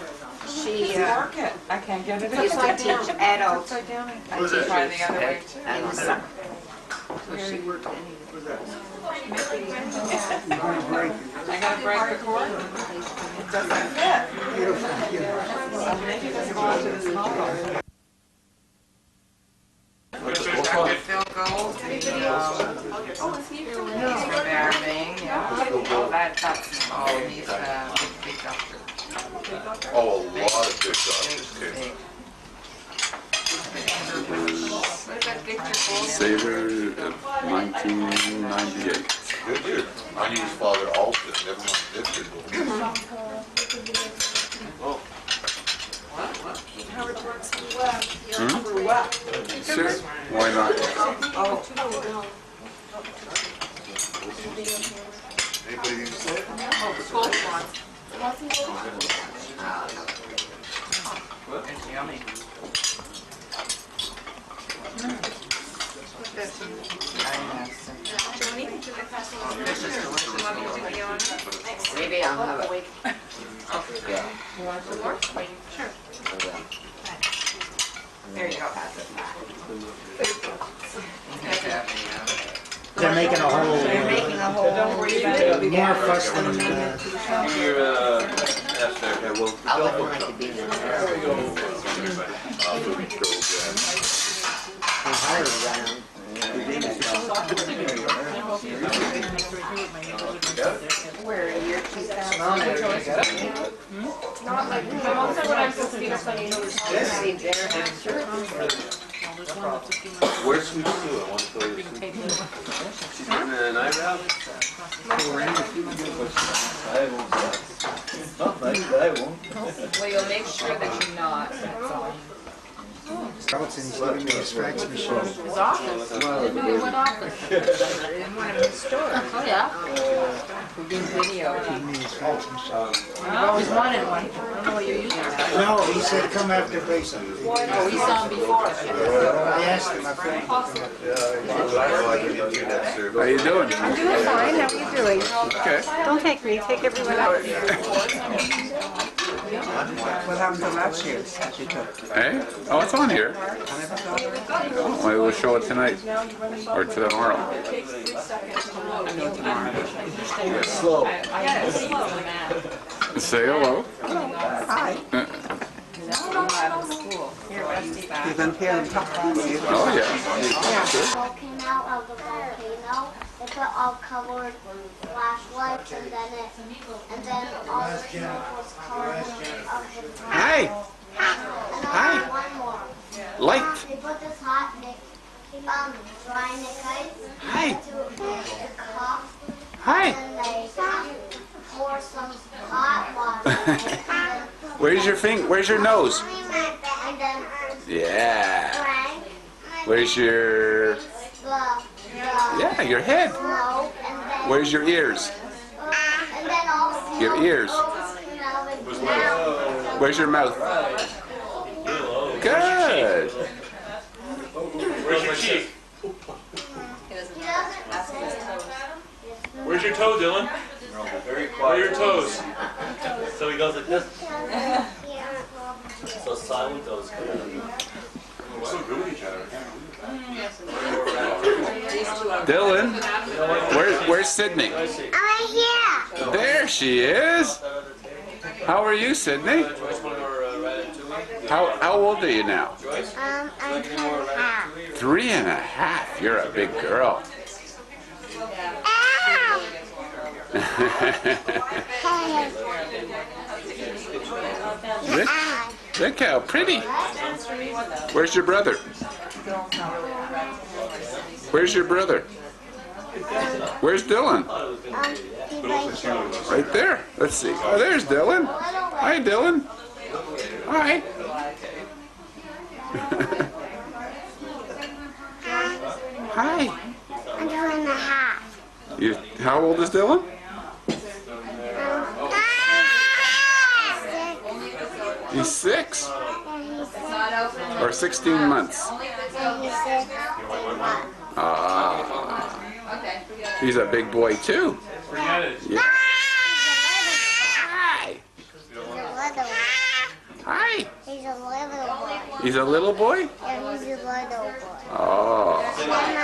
She Cork it. I can't get it. used to teach adults. Upside down. I can try the other way too. in the summer. So she worked I gotta break the cork. It doesn't fit. Maybe it doesn't go into this bottle. Phil Gold, he's from Barabang, yeah. Oh, that's, he's a big doctor. Oh, a lot of big doctors came. What about Victor Gold? Saver of 1998. Good year. I knew his father Alston, never mind Victor. Howard works in the web. Sure. Why not? Anybody use that? Oh, the gold one. It's yummy. Maybe I'll have it. Yeah. You want some more? Sure. There you go. They're making a whole, They're making a whole. Don't worry about it. more fuss than, I'll let Mike be in there. Where, a year 2000? Not like, my mom said when I'm supposed to be this funny, See, there have Where's Sweet Sue? I want to go to Sweet Sue. She's getting an eyebrow? Well, you'll make sure that you're not. Robinson's giving me a scratch machine. His office. In what office? In one of his stores. Oh, yeah. We're doing video. Giving me a scratch machine. Oh, always wanted one. I don't know what you're using now. No, he said come after Basin. Oh, we saw him before. I asked him, I couldn't. How you doing? I'm doing fine. How are you doing? Okay. Don't take me. Take everyone else. What happened to last year that you took? Hey? Oh, it's on here. Oh, maybe we'll show it tonight. Or tomorrow. Slow. Say hello. Hi. You've been here and talked to you. Oh, yeah. All came out of the volcano. They put all colored flashlights, and then all the smoke was colored of the Hi. And Hi. one more. Light. They put this hot dry Nick ice Hi. into a cup. Hi. And they pour some hot water in it. Where's your finger? Where's your nose? And then Yeah. Frank, Where's your... Yeah, your head. smoke, and then Where's your ears? all Your ears. Where's your mouth? Good. Where's your cheek? Where's your toe, Dylan? Very Where are quiet. your toes? So he goes like this. So silent toes come out. We're so good with each other. Dylan, where's Sydney? I'm here. There she is. How are you, Sydney? How old are you now? I'm 3.5. 3.5. You're a big girl. Look how pretty. Where's your brother? Where's your brother? Where's Dylan? Right there. Let's see. Oh, there's Dylan. Hi, Dylan. Hi. Hi. I'm 2.5. How old is Dylan? He's 6. Or 16 months. Ah. He's a big boy too. Yeah. Hi. Hi. He's a little boy. He's a little boy? Yeah, he's a little boy. Oh.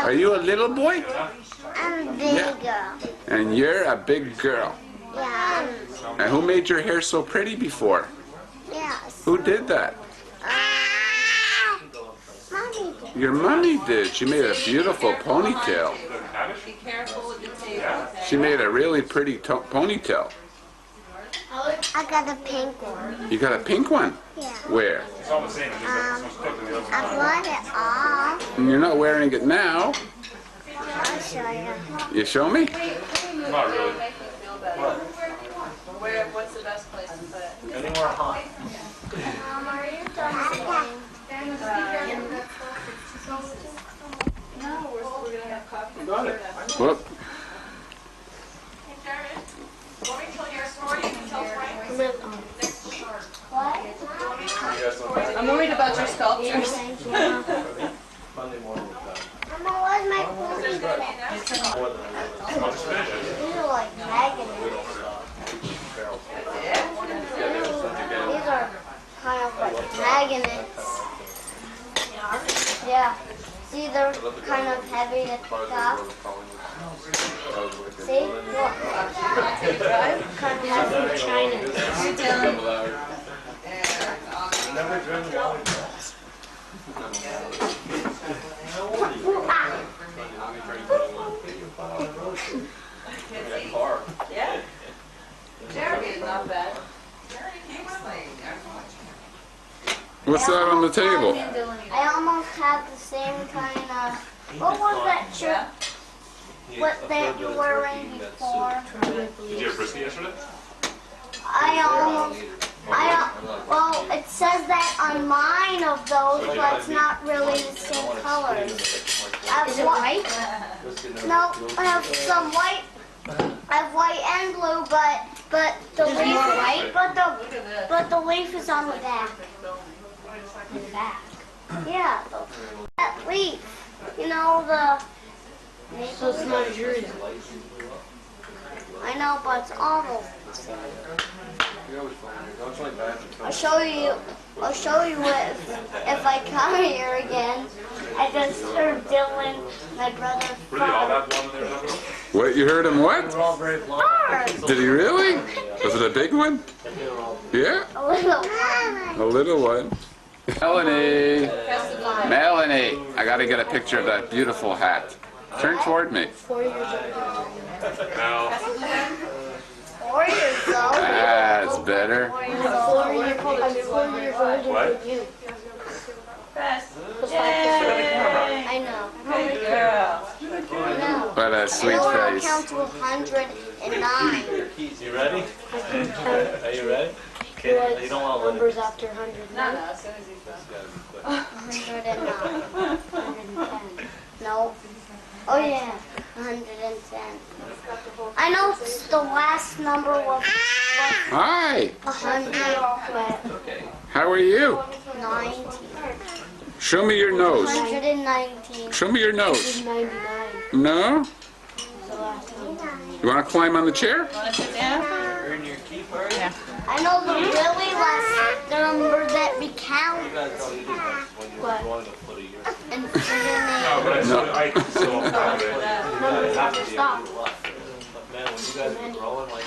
Are you a little boy? I'm a big girl. And you're a big girl. Yeah. And who made your hair so pretty before? Yes. Who did that? Mommy did. Your mommy did. She made a beautiful ponytail. Be careful with the table. She made a really pretty ponytail. I got a pink one. You got a pink one? Yeah. Where? It's all the same. It's just that it's supposed to the other I brought it off. And you're not wearing it now. I'll show you. You show me? Not really. What's the best place to put it? Anywhere hot. Are you done? No, we're gonna have coffee. Got it. Whoop. Want me to tell you a story? You can tell Frank. I'm worried about your sculptures. Monday morning. Mama, where's my food? These are like magnets. These are kind of like magnets. Yeah. See, they're kind of heavy to pick up. See? Look. Kind of heavy to China. You're doing. Never drink water. Yeah. Jeremy is not bad. What's that on the table? I almost had the same kind of. What was that shirt? What that you were wearing before? Did you have brisket yesterday? Well, it says that on mine of those, but it's not really the same colors. Is it white? No, I have some white. I have white and blue, but the reason, but the But the leaf is on the back. The back. Yeah, that leaf. You know the. So it's not yours. I know, but it's almost the same. I'll show you if I come here again. I just heard Dylan, my brother. Were they all that one there? What, you heard him what? Fart. Did he really? Was it a big one? Yeah? A little one. A little one. Melanie! Melanie! I gotta get a picture of that beautiful hat. Turn toward me. 4 years old. No. 4 years old. That's better. I'm 4 years older What? than you. Yay! I know. Good girl. I know. What a sweet I know how to face. count to 109. You ready? Are you ready? Okay, you don't want to let Numbers after 100. No, as soon as he feels good. 109. 110. No. Oh yeah. 110. I know the last number was Hi! 100, but How are you? 90. Show me your nose. 119. Show me your nose. 99. No? The last number. You wanna climb on the chair? earn your keep, are you? I know the really last number that we count. You guys know you did that when you were growing a foot a year. Infinity. No, but I still found it. Stop. But man, when you guys were growing, like,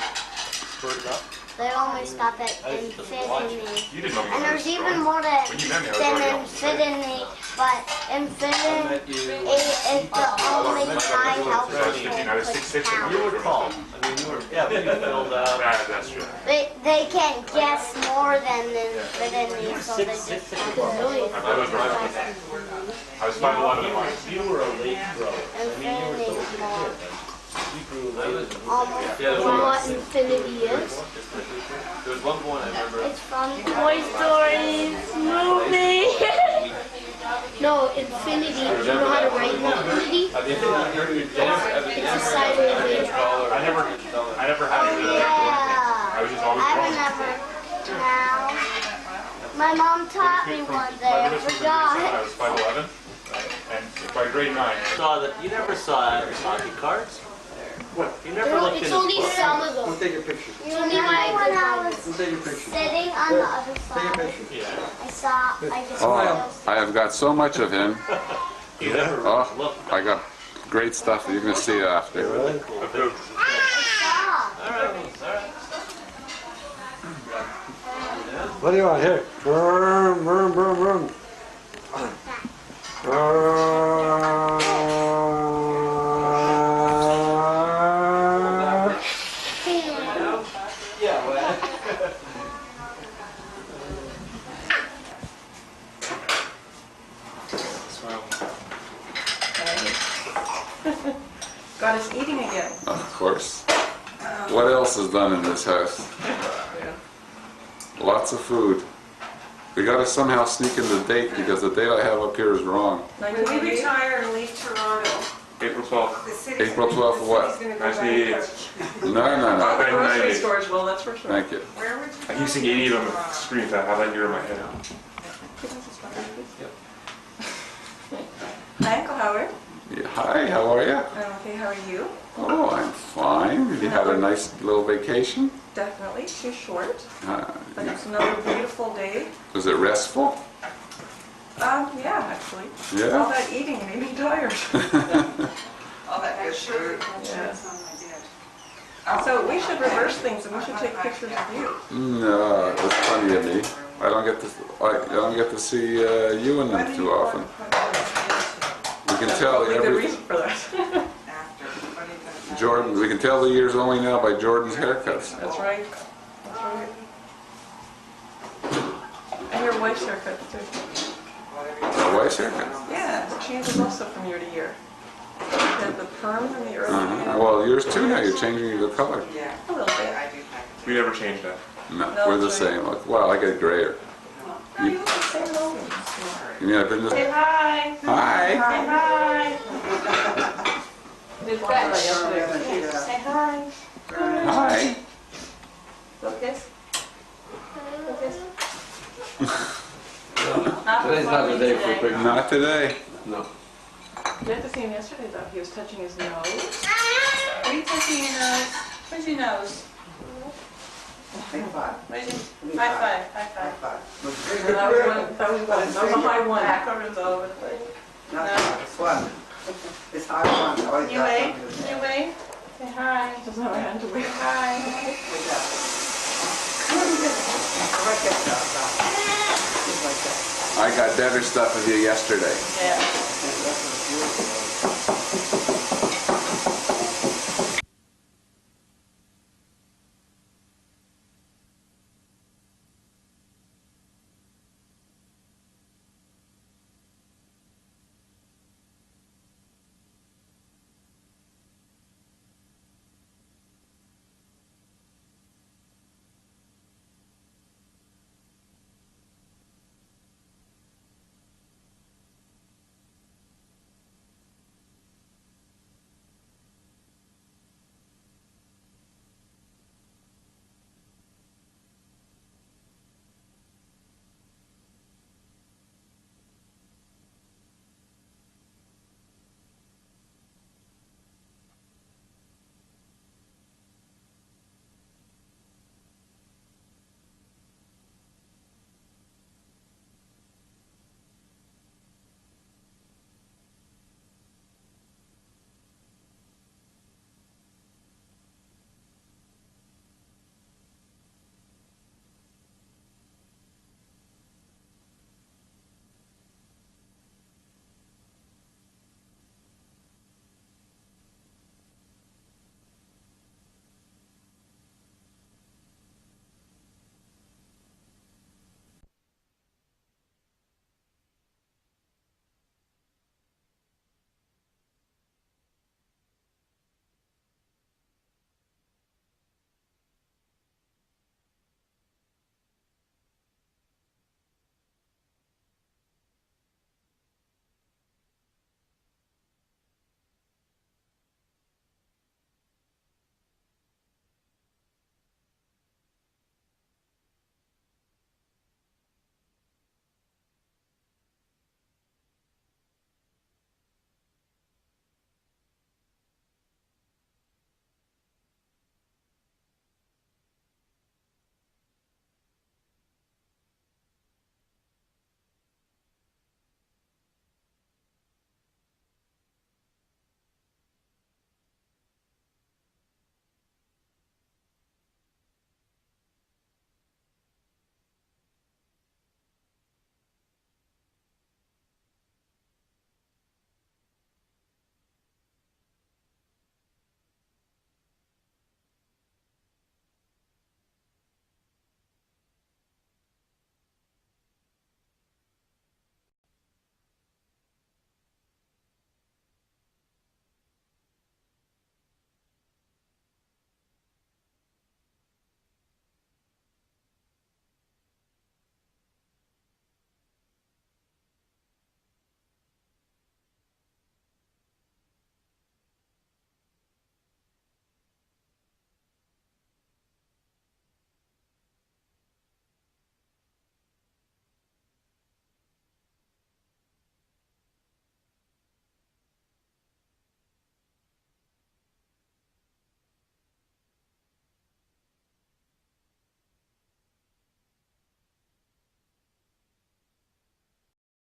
spurted up, They only stop at infinity. You didn't know me And when I there's was even growing. more When you met me, I was than already almost infinity, but infinity is the only high health That's the United States could history. you count. were tall. I mean, you were, yeah, but you filled out. That's true. They can't guess more than infinity, so they just count millions. I was right. I was 5'11" at mine. You were a late grower. Infinity is more. You grew later than Almost. Yeah, What infinity is? there was one point I remember. It's from Toy Story movie. No, infinity. Do you know how to write infinity? I mean, I heard your dance. It's a sideways. I never had it. Yeah. I was just always I've growing. never. Now. My mom taught me one day. I I forgot. was 5'11", and by grade 9. Saw that. You never saw hockey cards? What? You never looked in It's his only book? some of them. Take a picture. You remember when I was sitting on the other side? Yeah. I saw. I just Oh, I have got so much of him. You never Oh, looked. I got great stuff. You're gonna see it after. All right. What do you want here? Vroom, vroom, vroom, vroom. Yeah, well. Got us eating again. Of course. What else is done in this house? Lots of food. We gotta somehow sneak in the date because the date I have up here is wrong. When we retire and leave Toronto, April 12th. the city's April 12th of what? 1988. No, no, Oh, the no. grocery stores will, that's for sure. Thank you. Where would I you keep seeing 80 on the screen. I have that year in my head. Hi, Uncle Howard. Yeah, hi, how are you? I'm okay, how are you? Oh, I'm fine. Have you had a nice little vacation? Definitely, too short, but You- it's another beautiful day. Was it restful? Yeah, actually. Yeah? All that eating made me tired. All that good food. Yes. So we should reverse things and we should take pictures of you. No, that's funny of me. I don't get to see you and them too often. We can tell Probably a good every reason for that. Jordan. We can tell the years only now by Jordan's haircuts. That's right. That's right. And your wife's haircut too. My wife's haircut. Yeah, it changes also from year to year. You had the perm in the early days. Well, yours too now. You're changing the color. Yeah, a little bit. We never changed that. No, we're the same. Look, well, I get grayer. No, you look the same old. You mean I've been this? Say hi. Hi. Say hi. Did that yesterday. Say hi. Hi. Look this. Look this. Today's not the day for big. Not today. No. You had to see him yesterday though. He was touching his nose. Are you touching your nose? Where's your nose? High five. High five. High five. That was a high one. Backwards all over the place. No, it's one. It's high one. Always You got wave? something to You say. wave? Say hi. Doesn't have a hand to wave. Hi. I got better stuff with you yesterday. Yeah.